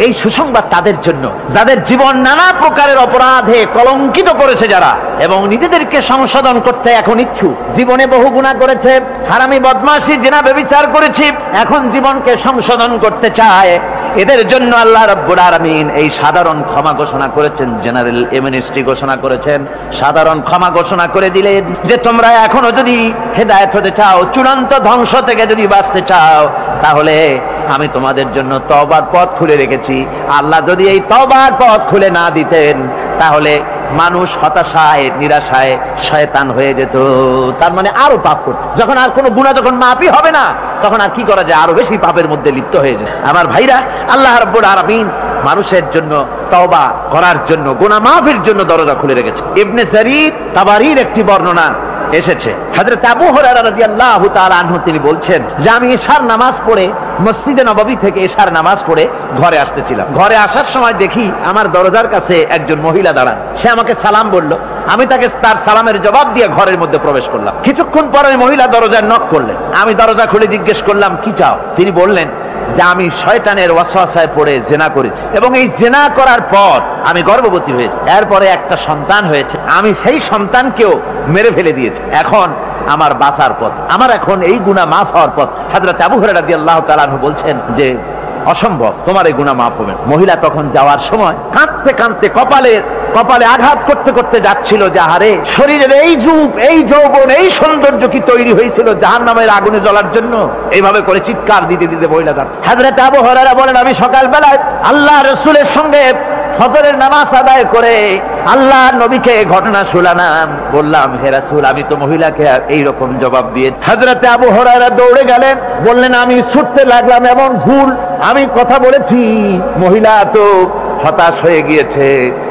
এই সুসংবাদ তাদের জন্য যাদের জীবন নানা প্রকারের অপরাধে কলঙ্কিত করেছে যারা, এবং নিজেদেরকে সংশোধন করতে এখন ইচ্ছুক। জীবনে বহু গুনাহ করেছে, হারামি, বদমাশি, জিনা, ব্যভিচার করেছি, এখন জীবনকে সংশোধন করতে চায়। এদের জন্য আল্লাহ রাব্বুল আলামিন এই সাধারণ ক্ষমা ঘোষণা করেছেন, জেনারেল এমনেস্টি ঘোষণা করেছেন। সাধারণ ক্ষমা ঘোষণা করে দিলে যে তোমরা এখনো যদি হেদায়েত হতে চাও, চূড়ান্ত ধ্বংস থেকে যদি বাঁচতে চাও, তাহলে আমি তোমাদের জন্য তওবার পথ খুলে রেখেছি। আল্লাহ যদি এই তওবার পথ খুলে না দিতেন তাহলে মানুষ হতাশায়, নিরাশায় শয়তান হয়ে যেত। তার মানে আরো পাপ করত। যখন আর কোনো গুনাহ যখন মাপই হবে না, তখন আর কি করা যায়? আরো বেশি পাপের মধ্যে লিপ্ত হয়ে যায়। আমার ভাইরা, আল্লাহ রাব্বুল আলামিন মানুষের জন্য তওবা করার জন্য, গুনাহ মাফের জন্য দরজা খুলে রেখেছে। ইবনে জারীর তাবারীর একটি বর্ণনা এসেছে, হযরত আবু হুরায়রা রাদিয়াল্লাহু তাআলা আনহু তিনি বলছেন যে আমি ইশার নামাজ পড়ে মসজিদে নববী থেকে ইশার নামাজ পড়ে ঘরে আসতেছিলাম। ঘরে আসার সময় দেখি আমার দরজার কাছে একজন মহিলা দাঁড়ান। সে আমাকে সালাম বলল, আমি তাকে তার সালামের জবাব দিয়ে ঘরের মধ্যে প্রবেশ করলাম। কিছুক্ষণ পরে মহিলা দরজায় নক করলেন। আমি দরজা খুলে জিজ্ঞেস করলাম কি চাও? তিনি বললেন যে আমি শয়তানের ওয়াসওয়াসায় পড়ে জিনা করেছি এবং এই জিনা করার পর আমি গর্ভবতী হয়েছি, এরপরে একটা সন্তান হয়েছে, আমি সেই সন্তানকেও মেরে ফেলে দিয়েছি, এখন আমার বাঁচার পথ, আমার এখন এই গুনাহ মাফ হওয়ার পথ। হযরত আবু হুরায়রা রাদিয়াল্লাহু তাআলা আনহু বলছেন যে অসম্ভব, তোমার এই গুনাহ মাফ হবে না। মহিলা তখন যাওয়ার সময় কাঁদতে কাঁদতে কপালে আঘাত করতে করতে যাচ্ছিল যে আহারে, শরীরের এই রূপ, এই যৌবন, এই সৌন্দর্য কি তৈরি হয়েছিল জাহান্নামের আগুনে জ্বলার জন্য? এইভাবে করে চিৎকার দিতে দিতে মহিলা যান। হযরত আবু হুরায়রা বলেন আমি সকালবেলায় আল্লাহ রাসূলের সঙ্গে ফজরের নামাজ আদায় করে আল্লাহ নবীকে ঘটনা শোনালাম, বললাম হে রাসূল আমি তো মহিলাকে এইরকম জবাব দিয়ে। হযরত আবু হুরায়রা দৌড়ে গেলেন, বললেন আমি ছুটতে লাগলাম, এমন ভুল আমি কথা বলেছি। মহিলা তো হতাশ হয়ে গিয়েছে,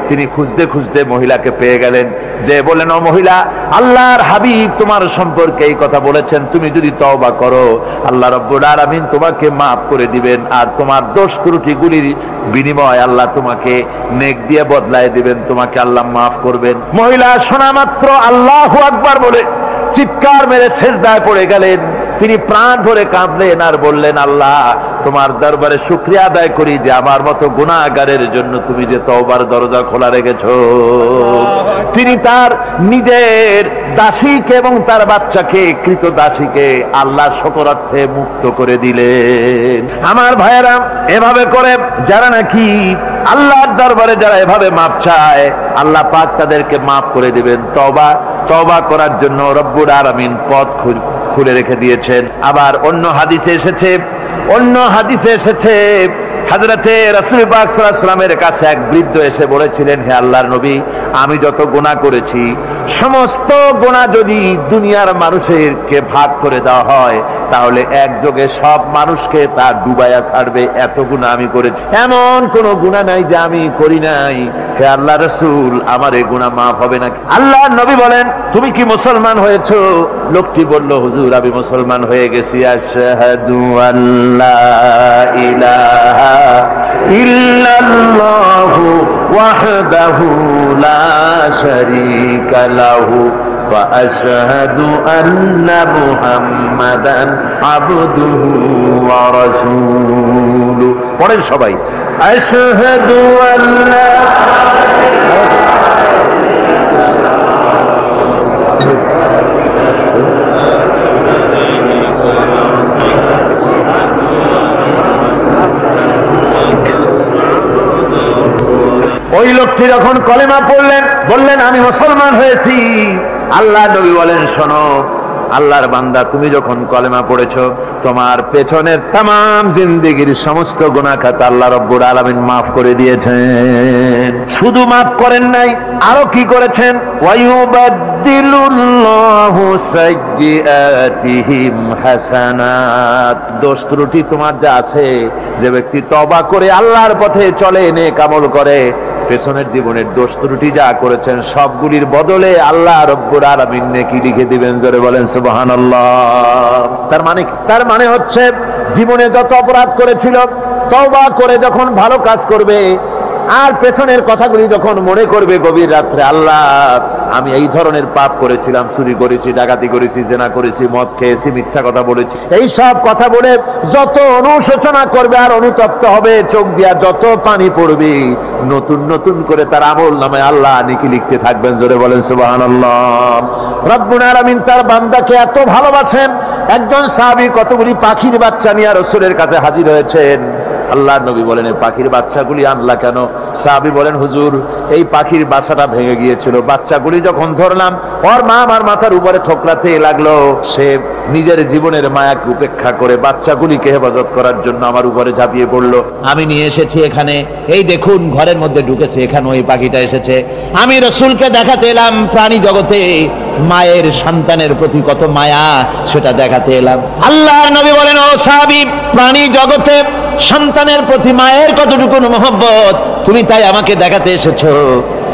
তিনি খুঁজতে খুঁজতে মহিলাকে পেয়ে গেলেন, যে বললেন ও মহিলা, আল্লাহর হাবিব তোমার সম্পর্কে এই কথা বলেছেন, তুমি যদি তওবা করো আল্লাহ রাব্বুল আলামিন তোমাকে মাফ করে দিবেন, আর তোমার দোষ ত্রুটিগুলির বিনিময় আল্লাহ তোমাকে নেক দিয়ে বদলায় দিবেন, তোমাকে আল্লাহ মাফ করবেন। মহিলা শোনা মাত্র আল্লাহু আকবার বলে চিৎকার মেরে সিজদায় পড়ে গেলেন। তিনি প্রাণ ভরে কাঁদলেন আর বললেন আল্লাহ তোমার দরবারে শুকরিয়া আদায় করি যে আমার মতো গুনাহগারের জন্য তুমি যে তওবার দরজা খোলা রেখেছো। তিনি তার নিজের দাসীকে এবং তার বাচ্চাকে, কৃত দাসীকে আল্লাহ শকরার্থে মুক্ত করে দিলেন। আমার ভাইয়েরা, এভাবে করে যারা নাকি আল্লাহর দরবারে যারা এভাবে মাপ চায় আল্লাহ পাক তাদেরকে মাফ করে দিবেন। তওবা করার জন্য রব্বুল আলামিন পথ খুলে রেখে দিয়েছেন। আবার অন্য হাদিসে এসেছে হযরতে রাসূল পাক সাল্লাল্লাহু আলাইহি ওয়াসাল্লামের কাছে এক বৃদ্ধ এসে বলেছিলেন হে আল্লাহর নবী, আমি যত গুনাহ করেছি সমস্ত গুনাহ যদি দুনিয়ার মানুষেরকে ভাগ করে দেওয়া হয় তাহলে একযোগে সব মানুষকে তা ডুবাইয়া ছাড়বে, এত গুনাহ আমি করেছি, এমন কোন গুনাহ নাই যে আমি করি নাই। হে আল্লাহ রাসূল আমার এই গুনাহ মাফ হবে নাকি? আল্লাহর নবী বলেন তুমি কি মুসলমান হয়েছো? লোকটি বলল হুজুর আমি মুসলমান হয়ে গেছি। আশহাদু আল্লা ইলাহা ইল্লাল্লাহু ওয়াহদাহু লা শারীকা লাহু ওয়া আশহাদু আন্না মুহাম্মাদান আবদুহু ওয়া রাসূলুহু। পড়েন সবাই, আশহাদু আল্লা ওই লোকটি যখন কলেমা পড়লেন বললেন আমি মুসলমান হয়েছি। আল্লাহ নবী বলেন শোনো আল্লাহর বান্দা, তুমি যখন কলেমা পড়েছো তোমার পেছনের তামাম জিন্দেগীর সমস্ত গুনাহ খাতা আল্লাহ রাব্বুল আলামিন মাফ করে দিয়েছেন। শুধু মাফ করেন নাই, আরো কি করেছেন? ওয়ায়ুবাদদিলুল্লাহু সাইয়্যাতিহিম হাসানাত। দোষ ত্রুটি তোমার যা আছে, যে ব্যক্তি তওবা করে আল্লাহর পথে চলে, নেক আমল করে, পেছনের জীবনের দোষ ত্রুটি যা করেছেন সবগুলির বদলে আল্লাহ রব্বুল আলামিন নেকি লিখে দিবেন। জোরে বলেন সুবহানাল্লাহ। তার মানে হচ্ছে জীবনে যত অপরাধ করেছিল তওবা করে যখন ভালো কাজ করবে আর পেছনের কথাগুলি যখন মনে করবে গভীর রাত্রে, আল্লাহ আমি এই ধরনের পাপ করেছিলাম, চুরি করেছি, ডাকাতি করেছি, জেনা করেছি, মদ খেয়েছি, মিথ্যা কথা বলেছি, এই সব কথা বলে যত অনুশোচনা করবে আর অনুতপ্ত হবে, চোখ দিয়া যত পানি পড়বে, নতুন নতুন করে তার আমল নামে আল্লাহ নেকি লিখতে থাকবেন। জোরে বলেন সুবহানাল্লাহ। রব্বুল আলামিন তার বান্দাকে এত ভালোবাসেন, একজন সাহাবী কতগুলি পাখির বাচ্চা নিয়ে রাসূলের কাছে হাজির হয়েছেন। আল্লাহ নবী বলেন এই পাখির বাচ্চাগুলি আনলা কেন? সাহাবী বলেন হুজুর এই পাখির বাসাটা ভেঙে গিয়েছিল, বাচ্চাগুলি যখন ধরলাম ওর মা আমার মাথার উপরে ঠোকরাতে লাগলো, সে নিজের জীবনের মায়াকে উপেক্ষা করে বাচ্চাগুলিকে হেফাজত করার জন্য আমার উপরে ঝাঁপিয়ে পড়লো। আমি নিয়ে এসেছি এখানে, এই দেখুন ঘরের মধ্যে ঢুকেছে, এখানে ওই পাখিটা এসেছে। আমি রাসূলকে দেখাতে এলাম প্রাণী জগতে মায়ের সন্তানের প্রতি কত মায়া, সেটা দেখাতে এলাম। আল্লাহর নবী বলেন ও সাহাবী, প্রাণী জগতে সন্তানের প্রতি মায়ের কতটুকু মহব্বত তুমি তাই আমাকে দেখাতে এসেছো।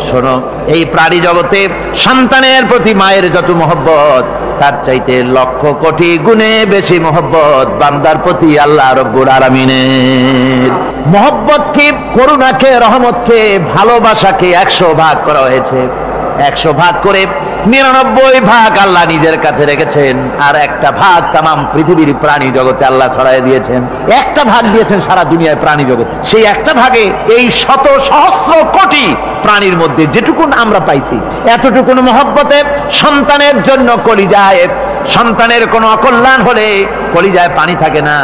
শোনো, এই প্রাণী জগতে সন্তানের প্রতি মায়ের যত মহব্বত তার চাইতে লক্ষ কোটি গুণে বেশি মহব্বত বান্দার প্রতি আল্লাহ রব্বুল আলামিনের। মহব্বতকে, করুণাকে, রহমতকে, ভালোবাসাকে 100 ভাগ করা হয়েছে। 100 ভাগ করে 99 ভাগ আল্লাহ নিজের কাছে রেখেছেন, আর একটা ভাগ তামাম পৃথিবীর প্রাণী জগতে আল্লাহ ছড়াই দিয়েছেন। একটা ভাগ দিয়েছেন সারা দুনিয়ায় প্রাণী জগৎ। সেই একটা ভাগে এই শত সহস্র কোটি প্রাণীর মধ্যে যেটুকুন আমরা পাইছি, এতটুকুন মহব্বতে সন্তানের জন্য কলিজায়, সন্তানের কোনো অকল্যাণ হলে কলিজায় পানি থাকে না।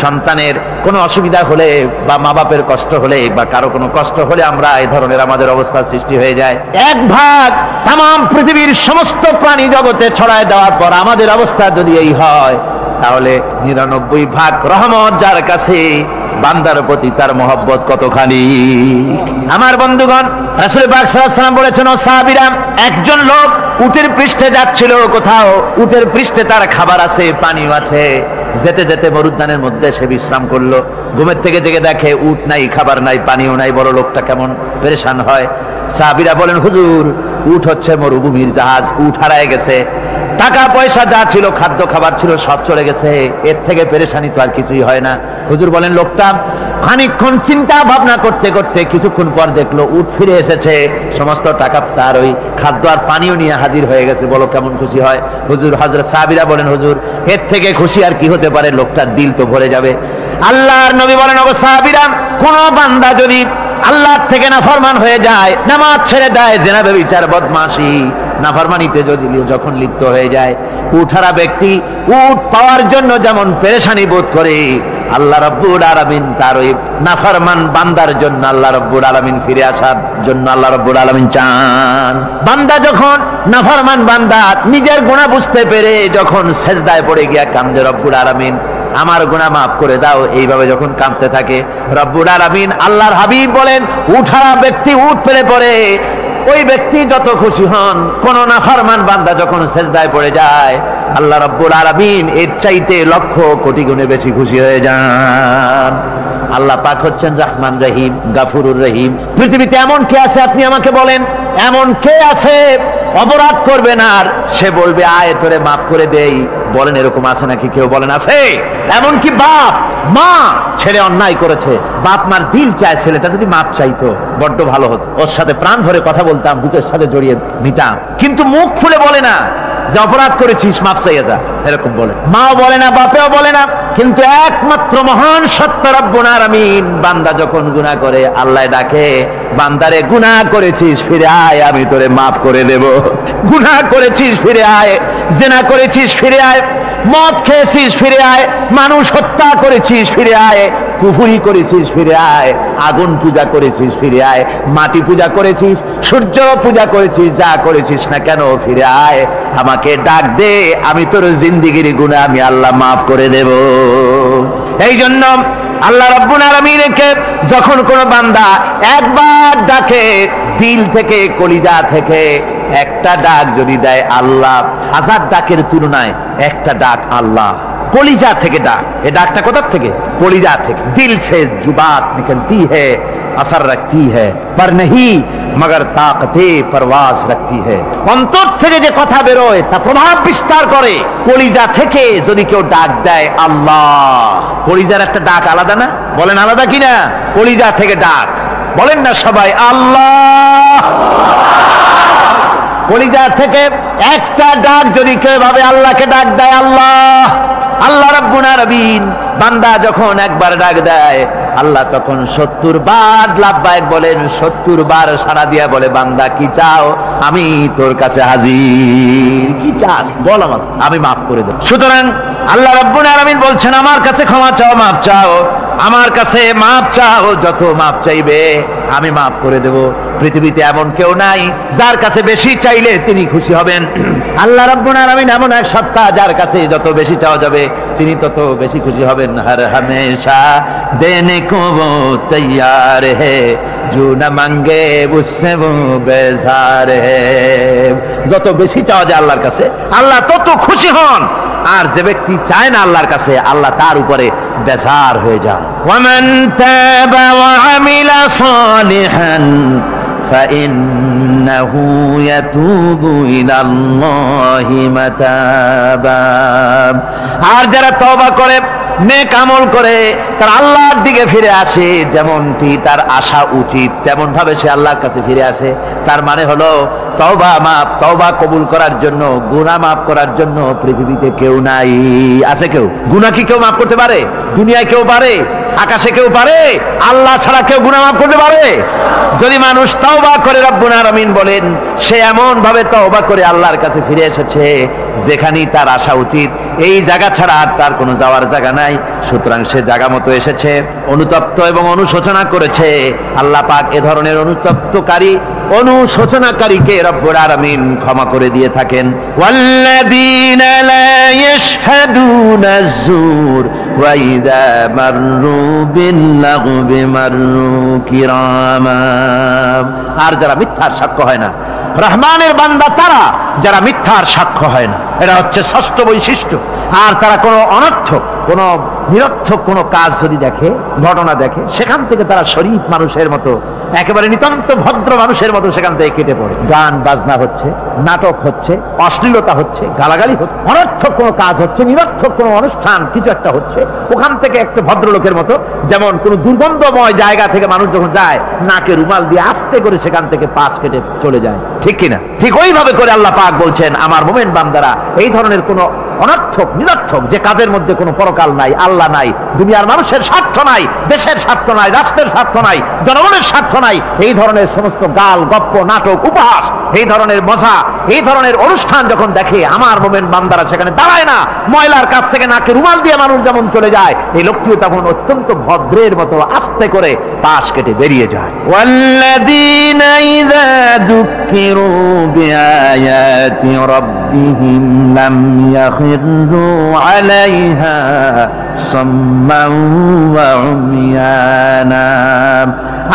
সন্তানের কোনো অসুবিধা হলে বা মা বাপের কষ্ট হলে বা কারো কোনো কষ্ট হলে আমরা এই ধরনের আমাদের অবস্থার সৃষ্টি হয়ে যায়। এক ভাগ তামাম পৃথিবীর সমস্ত প্রাণী জগতে ছড়ায় দেওয়ার পর আমাদের অবস্থা যদি এই হয়, তাহলে 99 ভাগ রহমত যার কাছে, বান্দার প্রতি তার মহব্বত কতখানি। আমার বন্ধুগণ, রাসূল পাক সাল্লাল্লাহু আলাইহি ওয়াসাল্লাম বলেছেন, ও সাহাবীরা, একজন লোক উটের পৃষ্ঠে যাচ্ছিল কোথাও, উটের পৃষ্ঠে তার খাবার আছে, পানিও আছে। যেতে যেতে মরুদ্যানের মধ্যে সে বিশ্রাম করলো। ঘুমের থেকে জেগে দেখে উট নাই, খাবার নাই, পানিও নাই। বড় লোকটা কেমন পেরেশান হয়। সাহাবীরা বলেন, হুজুর, উট হচ্ছে মরুভূমির জাহাজ, উট হারায় গেছে, টাকা পয়সা যা ছিল, খাদ্য খাবার ছিল, সব চলে গেছে, এর থেকে পেরেশানি তো আর কিছুই হয় না। হুজুর বলেন, লোকটা খানিকক্ষণ চিন্তা ভাবনা করতে করতে কিছুক্ষণ পর দেখলো উট ফিরে এসেছে, সমস্ত টাকা তার ওই খাদ্য আর পানিও নিয়ে হাজির হয়ে গেছে। বলো কেমন খুশি হয়। হুজুর, হযরত সাহাবীরা বলেন, হুজুর, এর থেকে খুশি আর কি হতে পারে, লোকটার দিল তো ভরে যাবে। আল্লাহর নবী বলেন, ও সাহাবীরা, কোন বান্দা যদি আল্লাহর থেকে নাফরমান হয়ে যায়, নামাজ ছেড়ে দেয়, জিনা ব্যভিচার বদমাশি নাফরমানিতে যদি যখন লিপ্ত হয়ে যায়, উঠারা ব্যক্তি উট পাওয়ার জন্য যেমন পেরেশানি বোধ করে, আল্লাহ রাব্বুল আলামিন তার ওই নাফরমান বান্দার জন্য, আল্লাহ রাব্বুল আলামিন ফিরে আসার জন্য আল্লাহ রাব্বুল আলামিন চান। বান্দা যখন, নাফরমান বান্দা নিজের গুনাহ বুঝতে পেরে যখন সেজদায় পড়ে গিয়া কান্দে, রব্বুল আলামিন আমার গুনাহ মাফ করে দাও, এইভাবে যখন কাঁদতে থাকে, রব্বুল আলামিন, আল্লাহর হাবিব বলেন, উঠারা ব্যক্তি উঠ পেরে পড়ে, ওই ব্যক্তি যত খুশি হন। কোন নাফরমান বান্দা যখন সেজদায় পড়ে যায়, আল্লাহ রাব্বুল আলামিন এর চাইতে লক্ষ কোটি গুণে বেশি খুশি হয়ে যান। আল্লাহ পাক হচ্ছেন রহমান রহিম, গাফুরুর রহিম। পৃথিবীতে এমন কে আছে, আপনি আমাকে বলেন, এমন কে আছে অপরাধ করবে না আর সে বলবে আয় তোরে মাফ করে দেই? বলেন, এরকম আছে নাকি? কেউ বলেন আছে? এমনকি বাপ মা ছেড়ে অন্যায় করেছে, বাপ মার দিল চায় ছেলেটা যদি মাপ চাইতো, বড্ড ভালো হতো, ওর সাথে প্রাণ ভরে কথা বলতাম, বুকের সাথে জড়িয়ে নিতাম, কিন্তু মুখ খুলে বলে না যে অপরাধ করেছিস, মাপ চাইয়া যা, এরকম বলে। মাও বলে না, বাপেও বলে না, কিন্তু একমাত্র মহান সত্য রব্বুল আলামিন, বান্দা যখন গুনাহ করে আল্লাহ ডাকে, বান্দারে গুনাহ করেছিস ফিরে আয়, আমি তোরে মাফ করে দেব। গুনাহ করেছিস ফিরে আয়, জিনা করেছিস ফিরে আয়, মদ খেয়েছিস ফিরে আয়, মানুষ হত্যা করেছিস ফিরে আয়, কুফরি করেছিস ফিরে আয়, আগুন পূজা করেছিস ফিরে আয়, মাটি পূজা করেছিস, সূর্য পূজা করেছিস, যা করেছিস না কেন ফিরে আয়, আমাকে ডাক দে, আমি তোর জিন্দেগির গুনাহ আমি আল্লাহ মাফ করে দেব। এই জন্য আল্লাহ রাব্বুল আলামিনকে যখন কোন বান্দা একবার ডাকে, দিল থেকে, কলিজা থেকে একটা ডাক যদি দেয়, আল্লাহ 1000 ডাকের তুলনায় একটা ডাক আল্লাহ কলিজা থেকে ডাক। এই ডাকটা কোথা থেকে? কলিজা থেকে। দিল সে जुबात निकलती है, असर रखती है, पर नहीं मगर ताकते परवास रखती है। অন্তর থেকে যে কথা বেরোয় তা প্রভাব বিস্তার করে। কলিজা থেকে যদি কেউ ডাক দেয় আল্লাহ, কলিজার একটা ডাক আলাদা না? বলেন আলাদা কিনা? কলিজা থেকে ডাক, বলেন না সবাই আল্লাহ। কলিজা থেকে একটা ডাক যদি কেউ ভাবে আল্লাহকে ডাক দেয়, আল্লাহ, আল্লাহ রাব্বুল আলামিন, বান্দা যখন একবার ডাক দেয়, আল্লাহ তখন 70 বার লাব্বাইক বলেন, 70 বার সাড়া দিয়া বলে, বান্দা কি চাও, আমি তোর কাছে হাজির। কি চাস বল, আমার আমি মাফ করে দেব। সুতরাং আল্লাহ রাব্বুল আলামিন বলছেন, আমার কাছে ক্ষমা চাও, মাফ চাও, আমার কাছে মাফ চাও, যত মাফ চাইবে আমি মাফ করে দেব। পৃথিবীতে এমন কেউ নাই যার কাছে বেশি চাইলে তিনি খুশি হবেন। আল্লাহ রাব্বুল আলামিন এমন এক সত্তা, যার কাছে যত বেশি চাওয়া যাবে তিনি তত বেশি খুশি হবেন। হর হামেশা দেনে কো वो तैयार है, जो न मांगे उससे वो बेजार है। যত বেশি চাওয়া যায় আল্লাহর কাছে, আল্লাহ তত খুশি হন। আর যে ব্যক্তি চায় না আল্লাহর কাছে, আল্লাহ তার উপরে বেজার হয়ে যান। ওয়ামান তাবা ওয়া আমিলা সালিহান ফাইন্নাহু ইয়াতুবু ইলাল্লাহি মাতাবা। আর যারা তওবা করে, নেক আমল করে, তার আল্লাহর দিকে ফিরে আসে, যেমনটি তার আশা উচিত তেমন ভাবে সে আল্লাহর কাছে ফিরে আসে। তার মানে হলো তওবা মাফ, তওবা কবুল করার জন্য, গুনাহ মাফ করার জন্য পৃথিবীতে কেউ নাই। আছে কেউ? গুনাহ কি কেউ মাফ করতে পারে? দুনিয়ায় কেউ পারে? আকাশে কেউ পারে? আল্লাহ ছাড়া কেউ গুনাহ মাফ করতে পারে? যদি মানুষ তওবা করে, রব্বুল আলামিন বলেন সে এমন ভাবে তওবা করে আল্লাহর কাছে ফিরে এসেছে যেখানেই তার আসা উচিত, এই জায়গা ছাড়া আর তার কোনো যাওয়ার জায়গা নাই। সুতরাং সে জায়গা মতো এসেছে, অনুতপ্ত এবং অনুশোচনা করেছে। আল্লাহ পাক এ ধরনের অনুতপ্তকারী, অনুশোচনাকারীকে রব্বুল আলামিন ক্ষমা করে দিয়ে থাকেন। ওয়াল্লাযীনা লা ইয়াশহাদুনা আয-যুর ওয়া ইযা মাররু বিল-লাগবি মাররু কিরামা। আর যারা মিথ্যার সাক্ষ্য হয় না, রহমানের বান্দা তারা যারা মিথ্যার সাক্ষ্য হয় না, এটা হচ্ছে ষষ্ঠ বৈশিষ্ট্য। আর তারা কোনো অনর্থক, কোনো নিরর্থক কোনো কাজ যদি দেখে, ঘটনা দেখে, সেখান থেকে তারা শরীফ মানুষের মতো, একেবারে নিতান্ত ভদ্র মানুষের মতো সেখান থেকে কেটে পড়ে। গান বাজনা হচ্ছে, নাটক হচ্ছে, অশ্লীলতা হচ্ছে, গালাগালি হচ্ছে, অনর্থক কোনো কাজ হচ্ছে, নিরর্থক কোনো অনুষ্ঠান কিছু একটা হচ্ছে, ওখান থেকে একটা ভদ্রলোকের মতো, যেমন কোনো দুর্গন্ধময় জায়গা থেকে মানুষ যখন যায়, নাকে রুমাল দিয়ে আস্তে করে সেখান থেকে পাশ কেটে চলে যায়, ঠিক কিনা? ঠিক ওইভাবে করে আল্লাহ পাক বলছেন আমার মুমিন বান্দারা এই ধরনের কোনো অনর্থক, নিরর্থক যে কাজের মধ্যে কোনো পরকাল নাই, আল্লাহ নাই, দুনিয়ার মানুষের স্বার্থ নাই, দেশের স্বার্থ নাই, রাষ্ট্রের স্বার্থ নাই, জনগণের স্বার্থ নাই, এই ধরনের সমস্ত গাল গপ্প, নাটক, উপহাস, এই ধরনের মজা, এই ধরনের অনুষ্ঠান যখন দেখে, আমার মুমিন বান্দারা সেখানে দাঁড়ায় না। ময়লার কাছ থেকে নাকে রুমাল দিয়ে মানুষ যেমন চলে যায়, এই লোকটিও তখন অত্যন্ত ভদ্রের মতো আস্তে করে পাশ কেটে বেরিয়ে যায়। ওয়াল্লাযীনা ইযা যুক্কিরু বিআয়াতি রাব্বিহিম লাম ইয়াখিরু আলাইহা সাম্মান ওয়া উময়ানা।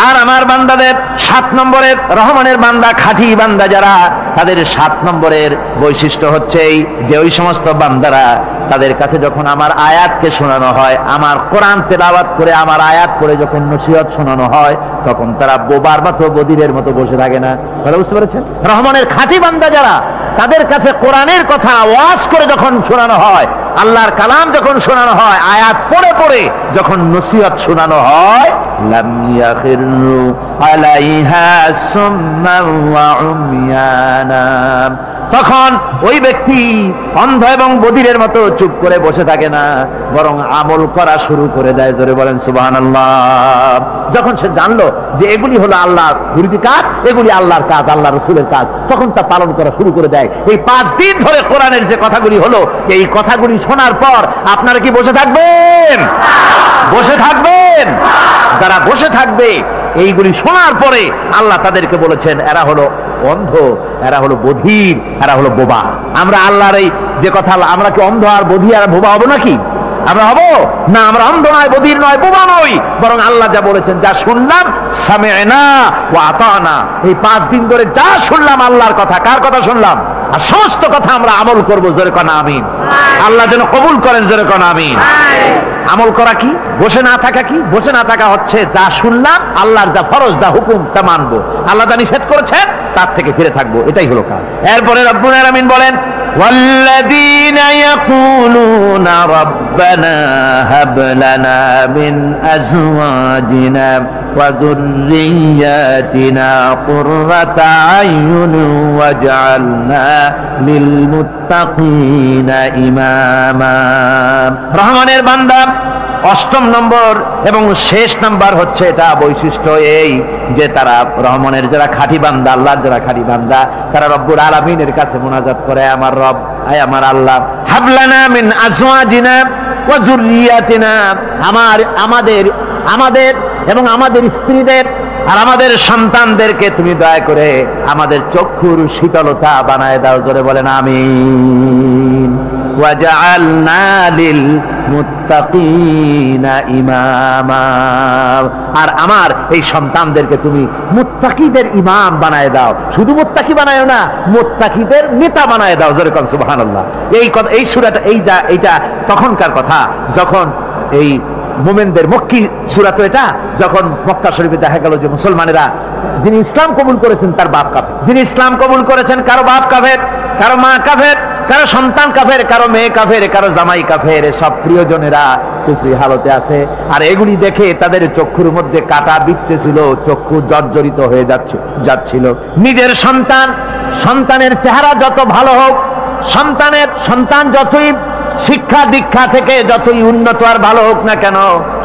আর আমার বান্দাদের 7 নম্বরের, রহমানের বান্দা, খাঁটি বান্দা যারা, তাদের 7 নম্বরের বৈশিষ্ট্য হচ্ছে এই যে ওই সমস্ত বান্দারা তাদের কাছে যখন আমার আয়াতকে শোনানো হয়, আমার কোরআন তেলাওয়াত করে আমার আয়াত করে যখন নসিহত শোনানো হয়, তখন তারা বোবার মতো, বদিরের মতো বসে থাকে না। তারা বুঝতে পেরেছেন? রহমানের খাঁটি বান্দা যারা, তাদের কাছে কোরআনের কথা ওয়াজ করে যখন শোনানো হয়, আল্লাহর কালাম যখন শোনানো হয়, আয়াত পড়ে পড়ে যখন নসিহত শোনানো হয়, লাম ইয়াখিরু আলাইহা সুম্মান ওয়া উময়ানা, তখন ওই ব্যক্তি অন্ধ এবং বধিরের মতো চুপ করে বসে থাকে না, বরং আমল করা শুরু করে দেয়। জোরে বলেন সুবহানাল্লাহ। যখন সে জানলো যে এগুলি হলো আল্লাহর বিরোধী কাজ, এগুলি আল্লাহর কাজ, আল্লাহ রসুলের কাজ, তখন তা পালন করা শুরু করে দেয়। এই 5 দিন ধরে কোরআনের যে কথাগুলি হলো, এই কথাগুলি শোনার পর আপনারা কি বসে থাকবেন? বসে থাকবেন? যারা বসে থাকবে এইগুলি শোনার পরে, আল্লাহ তাদেরকে বলেছেন এরা হলো অন্ধ, এরা হলো বধির, এরা হলো বোবা। আমরা আল্লাহর এই যে কথা, আমরা কি অন্ধ আর বধির আর বোবা হবো নাকি? আমরা হবো না। আমরা অন্ধ নয়, বধির নয়, বোবা নই, বরং আল্লাহ যা বলেছেন, যা শুনলাম সামি'না ওয়া আতা'না, এই 5 দিন ধরে যা শুনলাম আল্লাহর কথা, কার কথা শুনলাম? আর সমস্ত কথা আমরা আমল করবো। জোরে কোন আমিন। আল্লাহ যেন কবুল করেন। জোরে কোন আমিন। আমল করা কি? বসে না থাকা কি? বসে না থাকা হচ্ছে যা শুনলাম, আল্লাহর যা ফরজ, যা হুকুম, তা মানবো। আল্লাহ যা নিষেধ করেছেন তার থেকে ফিরে থাকবো, এটাই হলো কাজ। এরপরে রব্বুল আলামিন বলেন والذين يقولون ربنا هب لنا من أزواجنا وذرياتنا قرة أعين واجعلنا للمتقين إماما। রহমানের বান্দা 8ম নম্বর এবং শেষ নাম্বার হচ্ছে এটা বৈশিষ্ট্য এই যে তারা রহমানের যারা খাঁটি বান্দা, আল্লাহর যারা খাঁটি বান্দা, তারা রব্বুল আলামিনের কাছে মুনাজাত করে, আমার রব, আয় আমার আল্লাহ, হাবলানা মিন আজওয়াজিনা ওয়া যুররিয়াতিনা, আমাদের এবং আমাদের স্ত্রীদের আর আমাদের সন্তানদেরকে তুমি দয়া করে আমাদের চক্ষুর শীতলতা বানায় দাও। জোরে বলেন আমিন। ওয়াজআলনা লিল মুত্তাকিনা ইমামা। আর আমার এই সন্তানদেরকে তুমি মুত্তাকিদের ইমাম বানায় দাও, শুধু মুত্তাকি বানায়ও না, মুত্তাকিদের নেতা বানায় দাও। জোরে কোন সুবহানাল্লাহ। এই কথা, এই সূরাটা, এইটা তখনকার কথা যখন এই মুমিনদের মক্কি সূরা তো এটা, যখন মক্কা শরীফে দেখা গেল যে মুসলমানেরা, যিনি ইসলাম কবুল করেছেন তার বাপ কাফের, যিনি ইসলাম কবুল করেছেন কারো বাপ কাফের, কারো মা কাফের, কারো সন্তান কাফের, কারো মেয়ে কাফের, কারো জামাই কাফের, সব প্রিয়জনেরা কুফরি হালতে আছে। আর এগুলি দেখে তাদের চক্ষুর মধ্যে কাটা বিঁধতেছিল, চক্ষু জর্জরিত হয়ে যাচ্ছিল। নিজের সন্তানের চেহারা যত ভালো হোক, সন্তান যতই শিক্ষা দীক্ষা থেকে যতই উন্নত আর ভালো হোক না কেন,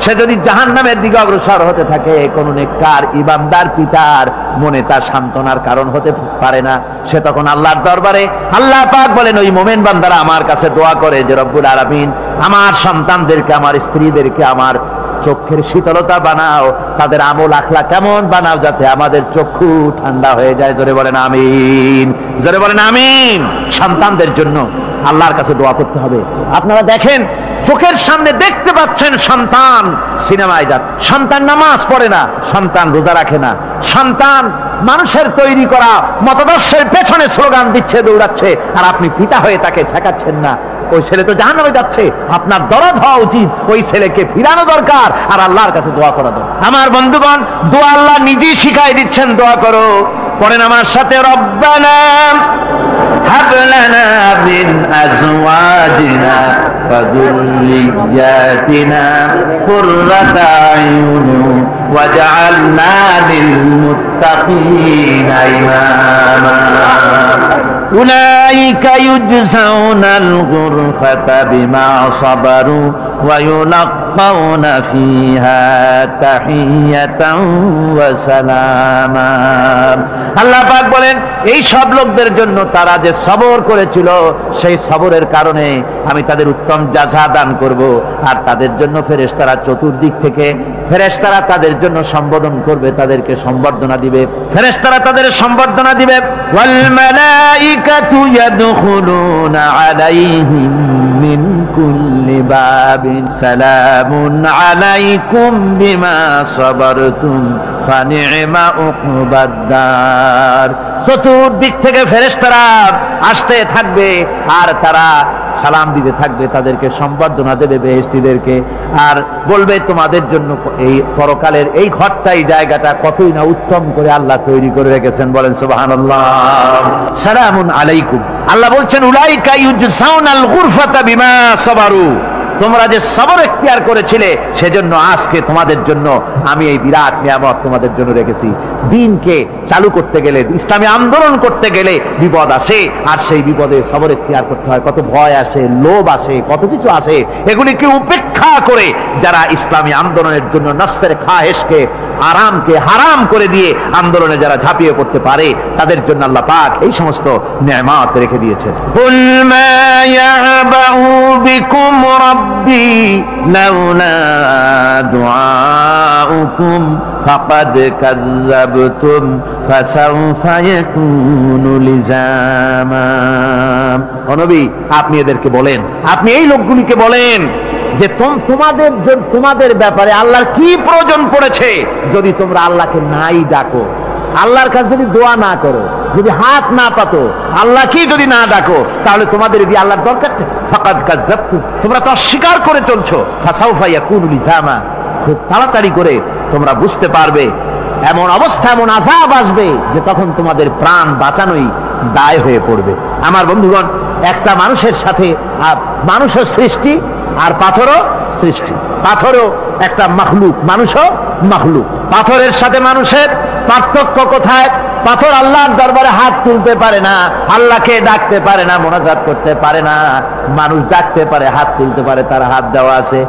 সে যদি জাহান্নামের দিকে অগ্রসর হতে থাকে, কোন নেককার ইমানদার পিতার মনে তার সান্ত্বনার কারণ হতে পারে না। সে তখন আল্লাহর দরবারে, আল্লাহ পাক বলেন ওই মুমিন বান্দারা আমার কাছে দোয়া করে যে রব্বুল আলামিন আমার সন্তানদেরকে, আমার স্ত্রীদেরকে আমার চোখের শীতলতা বানাও, তাদের আমল আখলা কেমন বানাও, যাতে আমাদের চক্ষু ঠান্ডা হয়ে যায়। জোরে বলেন আমিন, জোরে বলেন আমিন। সন্তানদের জন্য আল্লাহর কাছে দোয়া করতে হবে। আপনারা দেখেন, চোখের সামনে দেখতে পাচ্ছেন সন্তান সিনেমায় যাচ্ছে, সন্তান নামাজ পড়ে না, সন্তান রোজা রাখে না, সন্তান মানুষের তৈরি করা মতাদর্শের পেছনে স্লোগান দিচ্ছে, দৌড়াচ্ছে, আর আপনি পিতা হয়ে তাকে ঠেকাচ্ছেন না। ওই ছেলে তো জাহান্নামে যাচ্ছে, আপনার দরদ হওয়া উচিত, ওই ছেলেকে ফিরানো দরকার আর আল্লাহর কাছে দোয়া করা দরকার। আমার বন্ধুগণ, দোয়া আল্লাহ নিজেই শিখাই দিচ্ছেন, দোয়া করো। পড়েন আমার সাথে, রব্বানা হাব লানা মিন আজওয়াজিনা ওয়া যুররিয়াতিনা কুররাতা আয়ুন ওয়াজআলনা লিল মুত্তাকিনা ইমামা। উলাইকা ইউজজাউনাল গুরফাতা বিমা সাবারু ওয়া ইউলাক্কাউনা ফিহা তাহিয়াতান ওয়া সালামা। আল্লাহ পাক বলেন এই সব লোকদের জন্য, তারা যে সবর করেছিল, সেই সবরের কারণে আমি তাদের উত্তম জাযা দান করব। আর তাদের জন্য ফেরেশতারা চতুর্দিক থেকে, ফেরেশতারা তাদের জন্য সম্বোধন করবে, তাদেরকে সম্বর্ধনা দিবে, ফেরেশতারা তাদের সম্বর্ধনা দিবে। ওয়াল মালাইকাতু ইয়াদখুলুনা আলাইহিম মিন কুল্লি বাবিন সালামুন আলাইকুম বিমা সাবারতুম ফানি'মা উকবাদ-দার। চতুর্দিক থেকে ফেরেশতারা আসতে থাকবে আর তারা সালাম দিতে থাকবে, তাদেরকে সম্বর্ধনা দেবে বেহেশতীদেরকে, আর বলবে তোমাদের জন্য এই পরকালের এই ঘরটাই, জায়গাটা কতই না উত্তম করে আল্লাহ তৈরি করে রেখেছেন। বলেন সুবহানাল্লাহ। সালামুন আলাইকুম। আল্লাহ বলছেন উলাইকা ইউজসাউনাল গুরফাতা বিমা সাবারু, তোমরা যে সবর এখতিয়ার করেছিলে সেজন্য আজকে তোমাদের জন্য আমি এই বিরাট নিয়ামত তোমাদের জন্য রেখেছি। দিনকে চালু করতে গেলে, ইসলামী আন্দোলন করতে গেলে বিপদ আসে, আর সেই বিপদে সবর এখতিয়ার করতে হয়। কত ভয় আসে, লোভ আসে, কত কিছু আসে, এগুলিকে উপেক্ষা করে যারা ইসলামী আন্দোলনের জন্য নফসের খাহেশকে, আরামকে হারাম করে দিয়ে আন্দোলনে যারা ঝাঁপিয়ে পড়তে পারে, তাদের জন্য আল্লাহ পাক এই সমস্ত নিয়ামত রেখে দিয়েছেন। কুল মা ইয়াবাউ বিকুম রাব্বি লাউলা দুআউকুম ফাকাদ কাযযাবতুম ফাসাউফা ইয়াকুনু লিজামা। ও নবী, আপনি এদেরকে বলেন, আপনি এই লোকগুলিকে বলেন যে তোমাদের ব্যাপারে আল্লাহর কি প্রয়োজন পড়েছে যদি তোমরা আল্লাহকে নাই ডাকো, আল্লাহর কাছে যদি দোয়া না করো, যদি হাত না পাতো, আল্লাহ কি যদি না ডাকো, তাহলে তোমাদের এই আল্লাহর দরকার নেই। ফাকাদ কাযযাবতুম, তোমরা তো অস্বীকার করে চলছো। ফাসাউফা ইয়াকুনু লিজামা, খুব তাড়াতাড়ি করে তোমরা বুঝতে পারবে, এমন অবস্থা, এমন আযাব আসবে যে তখন তোমাদের প্রাণ বাঁচানোই দায় হয়ে পড়বে। আমার বন্ধুগণ, একটা মানুষের সাথে মানুষের সৃষ্টি আর পাথরও সৃষ্টি, পাথরও একটা মাখলুক, মানুষও মাখলুক। পাথরের সাথে মানুষের পার্থক্য কোথায়? পাথর আল্লাহর দরবারে হাত তুলতে পারে না, আল্লাহকে ডাকতে পারে না, মোনাজাত করতে পারে না। মানুষ ডাকতে পারে, হাত তুলতে পারে, তার হাত দেওয়া আছে।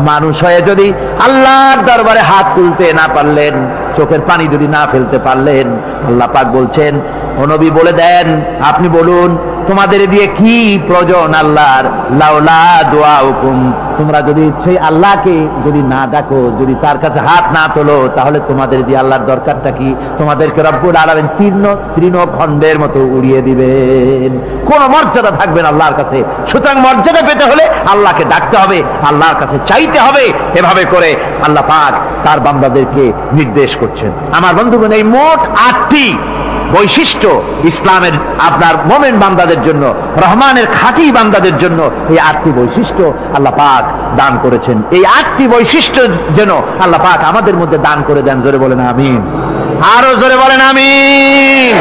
মানুষ হয়ে যদি আল্লাহর দরবারে হাত তুলতে না পারলেন, চোখের পানি যদি না ফেলতে পারলেন, আল্লাহ পাক বলছেন, ও নবী বলে দেন, আপনি বলুন তোমাদের দিয়ে কি প্রয়োজন আল্লাহর, লাউলা দুআউকুম, তোমরা যদি সেই আল্লাহকে যদি না ডাকো, যদি তার কাছে হাত না তোলো, তাহলে তোমাদের দিয়ে আল্লাহর দরকারটা কি? তোমাদেরকে রব্বুল আলামিন তৃণখণ্ডের মতো উড়িয়ে দিবেন, কোন মর্যাদা থাকবে না আল্লাহর কাছে। সুতরাং মর্যাদা পেতে হলে আল্লাহকে ডাকতে হবে, আল্লাহর কাছে চাইতে হবে। এভাবে করে আল্লাহ পাক তার বান্দাদেরকে নির্দেশ করছেন। আমার বন্ধুগণ, এই মোট 8টি বৈশিষ্ট্য ইসলামের আপনার মোমেন বান্দাদের জন্য, রহমানের খাঁটি বান্দাদের জন্য এই 8টি বৈশিষ্ট্য আল্লাহ পাক দান করেছেন। এই 8টি বৈশিষ্ট্য যেন আল্লাহ পাক আমাদের মধ্যে দান করে দেন। জোরে বলেন আমিন, আরো জোরে বলেন আমিন।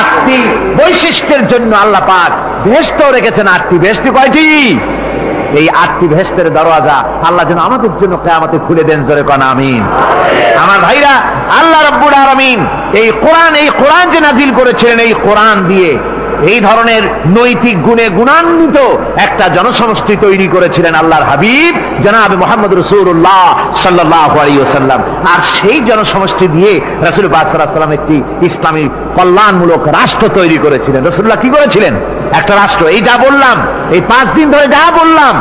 8টি বৈশিষ্ট্যের জন্য আল্লাহ পাক বেহেশতও রেখেছেন 8টি। বেহেশত কয়টি? এই 8টি বেহেশতের দরওয়াজা আল্লাহ যেন আমাদের জন্য কিয়ামতে খুলে দেন। জোরে কোন আমিন। আমার ভাইরা, আল্লাহ রাব্বুল আলামিন এই কোরআন যে নাজিল করেছিলেন, এই কোরআন দিয়ে এই ধরনের নৈতিক গুণে গুণান্বিত একটা জনসমষ্টি তৈরি করেছিলেন আল্লাহর হাবিব জনাব মুহাম্মদ রাসূলুল্লাহ সাল্লাল্লাহু আলাইহি ওয়াসাল্লাম। আর সেই জনসমষ্টি দিয়ে রাসূল পাক সাল্লাল্লাহু আলাইহি ওয়াসাল্লাম একটি ইসলামী কল্যাণমূলক রাষ্ট্র তৈরি করেছিলেন। রাসূলুল্লাহ কি করেছিলেন? একটা রাষ্ট্র। এই যা বললাম, এই 5 দিন ধরে যা বললাম,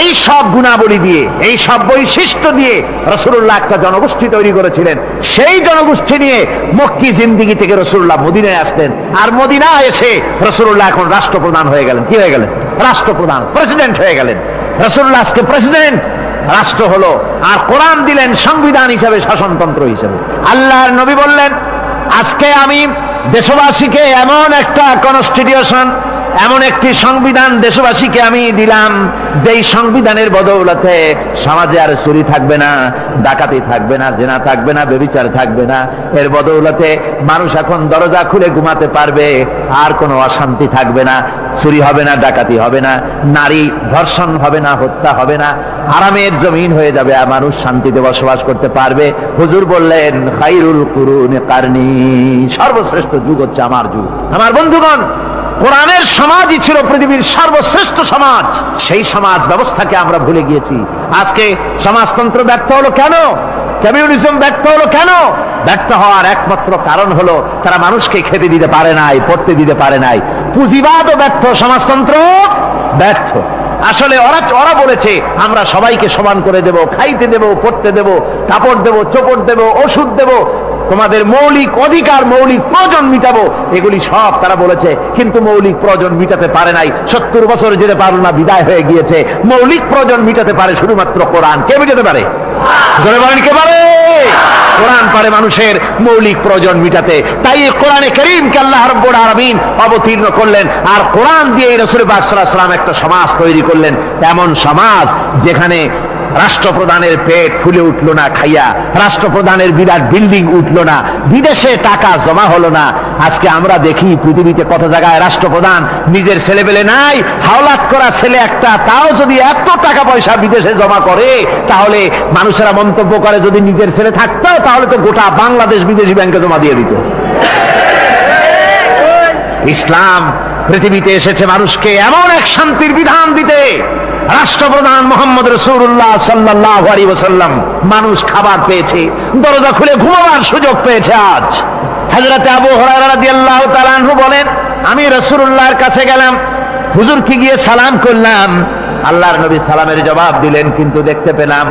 এই সব গুণাবলী দিয়ে, এই সব বৈশিষ্ট্য দিয়ে রাসূলুল্লাহ একটা জনগোষ্ঠী তৈরি করেছিলেন। সেই জনগোষ্ঠী নিয়ে মক্কি জিন্দেগি থেকে রাসূলুল্লাহ মদিনায় আসলেন। আর মদিনায় এসে রাসূলুল্লাহ এখন রাষ্ট্রপ্রধান হয়ে গেলেন। কি হয়ে গেলেন? রাষ্ট্রপ্রধান, প্রেসিডেন্ট হয়ে গেলেন। রাসূলুল্লাহ আজকে প্রেসিডেন্ট, রাষ্ট্র হলো। আর কোরআন দিলেন সংবিধান হিসাবে, শাসনতন্ত্র হিসাবে। আল্লাহর নবী বললেন, আজকে আমি দেশবাসীকে এমন একটা কনস্টিটিউশন, এমন একটি সংবিধান দেশবাসীকে আমি দিলাম, যেই সংবিধানের বদৌলতে সমাজে আর চুরি থাকবে না, ডাকাতি থাকবে না, জেনা থাকবে না, ব্যভিচার থাকবে না। এর বদৌলতে মানুষ এখন দরজা খুলে ঘুমাতে পারবে, আর কোনো অশান্তি থাকবে না, চুরি হবে না, ডাকাতি হবে না, নারী ধর্ষণ হবে না, হত্যা হবে না, আরামের জমিন হয়ে যাবে, আর মানুষ শান্তিতে বসবাস করতে পারবে। হুজুর বললেন, খায়রুল কুরুনি কারনি, সর্বশ্রেষ্ঠ যুগ হচ্ছে আমার যুগ। আমার বন্ধুগণ, কোরআনের সমাজই ছিল পৃথিবীর সর্বশ্রেষ্ঠ সমাজ। সেই সমাজ ব্যবস্থাকে আমরা ভুলে গিয়েছি। আজকে সমাজতন্ত্র ব্যর্থ হলো কেন? কমিউনিজম ব্যর্থ হলো কেন? ব্যর্থ হওয়ার একমাত্র কারণ হলো তারা মানুষকে খেতে দিতে পারে নাই, পড়তে দিতে পারে নাই। পুঁজিবাদও ব্যর্থ, সমাজতন্ত্র ব্যর্থ। আসলে ওরা বলেছে আমরা সবাইকে সমান করে দেব, খাইতে দেব, পড়তে দেব, কাপড় দেব, চোপড় দেব, ওষুধ দেব, তোমাদের মৌলিক অধিকার, মৌলিক প্রয়োজন মিটাবো, এগুলি সব তারা বলেছে। কিন্তু মৌলিক প্রয়োজন মিটাতে পারে নাই। 70 বছর যেতে পারল না, বিদায় হয়ে গিয়েছে। মৌলিক প্রয়োজন মিটাতে পারে শুধুমাত্র কোরআন। কে মিটাতে পারে? জোরে বলেন, কে পারে? কোরআন পারে মানুষের মৌলিক প্রয়োজন মিটাতে। তাই এই কোরআনে কারীমকে আল্লাহ রাব্বুল আলামিন অবতীর্ণ করলেন। আর কোরআন দিয়ে রাসূল পাক সাল্লাল্লাহু আলাইহি ওয়াসাল্লাম একটা সমাজ তৈরি করলেন, এমন সমাজ যেখানে রাষ্ট্রপ্রধানের পেট ফুলে উঠলো না খাইয়া, রাষ্ট্রপ্রধানের বিরাট বিল্ডিং উঠলো না, বিদেশে টাকা জমা হলো না। আজকে আমরা দেখি পৃথিবীতে কত জায়গায় রাষ্ট্রপ্রধান নিজের ছেলেবেলে নাই, হাওলাত করা ছেলে একটা, তাও যদি এত টাকা পয়সা বিদেশে জমা করে, তাহলে মানুষেরা মন্তব্য করে যদি নিজের ছেলে থাকতো তাহলে তো গোটা বাংলাদেশ বিদেশি ব্যাংকে জমা দিয়ে দিত। ইসলাম পৃথিবীতে এসেছে মানুষকে এমন এক শান্তির বিধান দিতে। রাষ্ট্রপ্রধান মুহাম্মদ রাসূলুল্লাহ সাল্লাল্লাহু আলাইহি ওয়াসাল্লাম, মানুষ খাবার পেয়েছে, দরজা খুলে ঘুমাবার সুযোগ পেয়েছে। আজ হযরত আবু হুরায়রা রাদিয়াল্লাহু তাআলা আনহু বলেন, আমি রাসূলুল্লাহর কাছে গেলাম, হুজুরকে গিয়ে সালাম করলাম। আল্লাহর নবী সালামের জবাব দিলেন, কিন্তু দেখতে পেলাম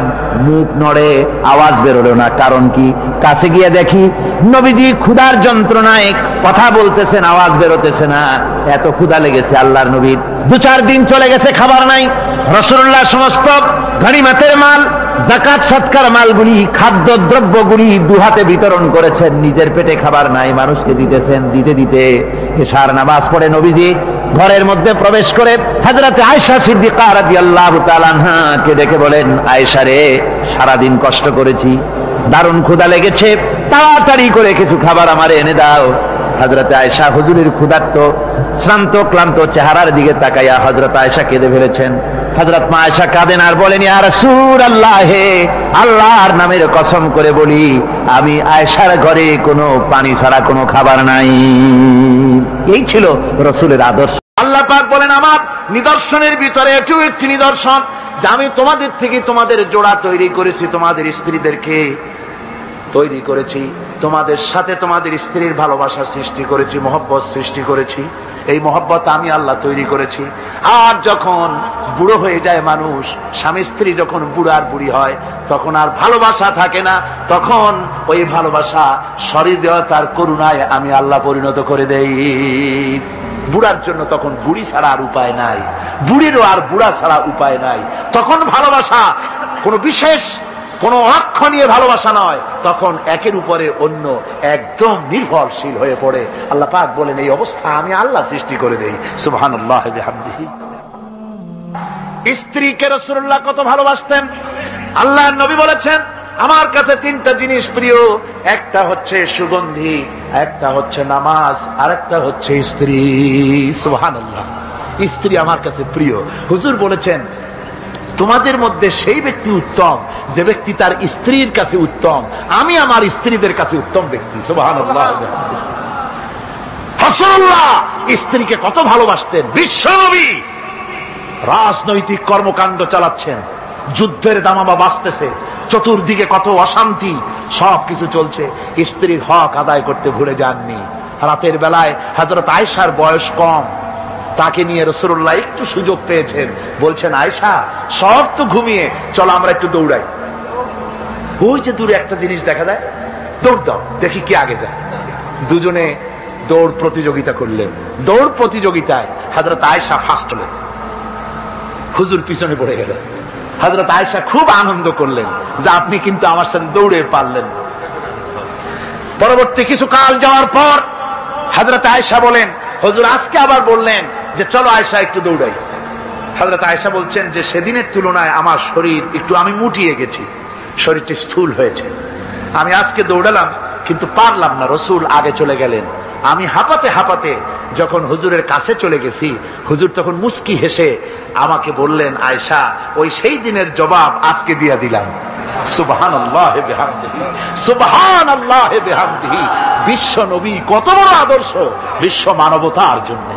মুখ নড়ে, আওয়াজ বেরোলো না। কারণ কি? কাছে গিয়ে দেখি নবীজি ক্ষুধার যন্ত্রণায় কথা বলতেছেন, আওয়াজ বেরোতেছে না। এত ক্ষুধা লেগেছে আল্লাহর নবীর। 2-4 দিন চলে গেছে, খাবার নাই। রাসূলুল্লাহ সমস্ত গনিমতের মাল, যাকাত সদকার মালগুলি, খাদ্য দ্রব্যগুলি 2 হাতে বিতরণ করেছেন। নিজের পেটে খাবার নাই, মানুষকে দিতেছেন। দিতে দিতে এশার নামাজ পড়ে নবীজি ঘরের মধ্যে প্রবেশ করে হযরত আয়েশা সিদ্দিকা রাদিয়াল্লাহু তাআলা আনহাকে ডেকে বলেন, আয়েশা রে, সারাদিন কষ্ট করেছি, দারুণ ক্ষুধা লেগেছে, তাড়াতাড়ি করে কিছু খাবার আমারে এনে দাও। হযরত আয়েশা হুজুরের ক্ষুধার্ত শ্রান্ত ক্লান্ত চেহারার দিকে তাকাইয়া হযরত আয়েশা কেঁদে ফেলেছেন। হযরত মা আয়েশা কাঁদেন আর বলেন, ইয়া রাসূলুল্লাহ, হে আল্লাহর নামের কসম করে বলি, আমি আয়েশার ঘরে কোনো পানি ছাড়া কোনো খাবার নাই। এই ছিল রাসূলের আদর্শ। আল্লাহ পাক বলেন, আমার নিদর্শনের ভিতরে এটিও একটি নিদর্শন যে আমি তোমাদের থেকে তোমাদের জোড়া তৈরি করেছি, তোমাদের স্ত্রীদেরকে তৈরি করেছি, তোমাদের সাথে তোমাদের স্ত্রীর ভালোবাসা সৃষ্টি করেছি, মহব্বত সৃষ্টি করেছি। এই মহব্বত আমি আল্লাহ তৈরি করেছি। আর যখন বুড়ো হয়ে যায় মানুষ, স্বামী স্ত্রী যখন বুড়ার বুড়ি হয়, তখন আর ভালোবাসা থাকে না, তখন ওই ভালোবাসা সহৃদয়তার করুণায় আমি আল্লাহ পরিণত করে দেই। বুড়ার জন্য তখন বুড়ি ছাড়া আর উপায় নাই, বুড়িরও আর বুড়া ছাড়া উপায় নাই। তখন ভালোবাসা কোনো বিশেষ কোন অক্ষ নিয়ে ভালোবাসা নয়, তখন একের উপরে অন্য একদম নির্ভরশীল হয়ে পড়ে। আল্লাহ পাক বলেন এই অবস্থা আমি আল্লাহ সৃষ্টি করে দেই। সুবহানাল্লাহ বিহামদিহি। স্ত্রীকে রাসূলুল্লাহ কত ভালোবাসতেন। আল্লাহর নবী বলেছেন আমার কাছে তিনটা জিনিস প্রিয়, একটা হচ্ছে সুগন্ধি, একটা হচ্ছে নামাজ, আর একটা হচ্ছে স্ত্রী। সুবহানাল্লাহ, স্ত্রী আমার কাছে প্রিয়। হুজুর বলেছেন তোমাদের মধ্যে সেই ব্যক্তি উত্তম যে ব্যক্তি তার স্ত্রীর কাছে উত্তম, আমি আমার স্ত্রীদের কাছে উত্তম ব্যক্তি। সুবহানাল্লাহ। রাসূলুল্লাহ স্ত্রীকে কত ভালোবাসতেন। বিশ্বনবী রাজনৈতিক কর্মকাণ্ড চালাচ্ছেন, যুদ্ধের দামামা বাজতেছে, চতুর্দিকে কত অশান্তি, সবকিছু চলছে, স্ত্রীর হক আদায় করতে ভুলে যাননি। রাতের বেলায় হযরত আয়েশার বয়স কম, তাকে নিয়ে রাসূলুল্লাহ একটু সুযোগ পেয়েছেন, বলছেন আয়েশা সব তো ঘুমিয়ে, চলো আমরা একটু দৌড়াই। ওই যে দূরে একটা জিনিস দেখা যায়, দৌড় দাও দেখি কে আগে যায়। দুজনে দৌড় প্রতিযোগিতা করলেন। দৌড় প্রতিযোগিতায় হযরত আয়েশা ফার্স্ট হলেন, হুজুর পিছনে পড়ে গেলেন। হযরত আয়েশা খুব আনন্দ করলেন যে আপনি কিন্তু আমার সাথে দৌড়ে পারলেন। পরবর্তী কিছু কাল যাওয়ার পর হযরত আয়েশা বলেন হুজুর আজকে আবার বললেন যে চলো আয়েশা একটু দৌড়াই। হযরত আয়েশা বলছেন যে সেদিনের তুলনায় আমার শরীর একটু, আমি মুটিয়ে গেছি, শরীরটি স্থূল হয়েছে, আমি আজকে দৌড়ালাম কিন্তু পারলাম না। রাসূল আগে চলে গেলেন, আমি হাঁপাতে হাঁপাতে যখন হুজুরের কাছে চলে গেছি, হুজুর তখন মুস্কি হেসে আমাকে বললেন আয়েশা ওই সেই দিনের জবাব আজকে দিয়ে দিলাম। সুবহানাল্লাহ বিহামদিহি, সুবহানাল্লাহ বিহামদিহি। বিশ্ব নবী কত বড় আদর্শ বিশ্ব মানবতার জন্য।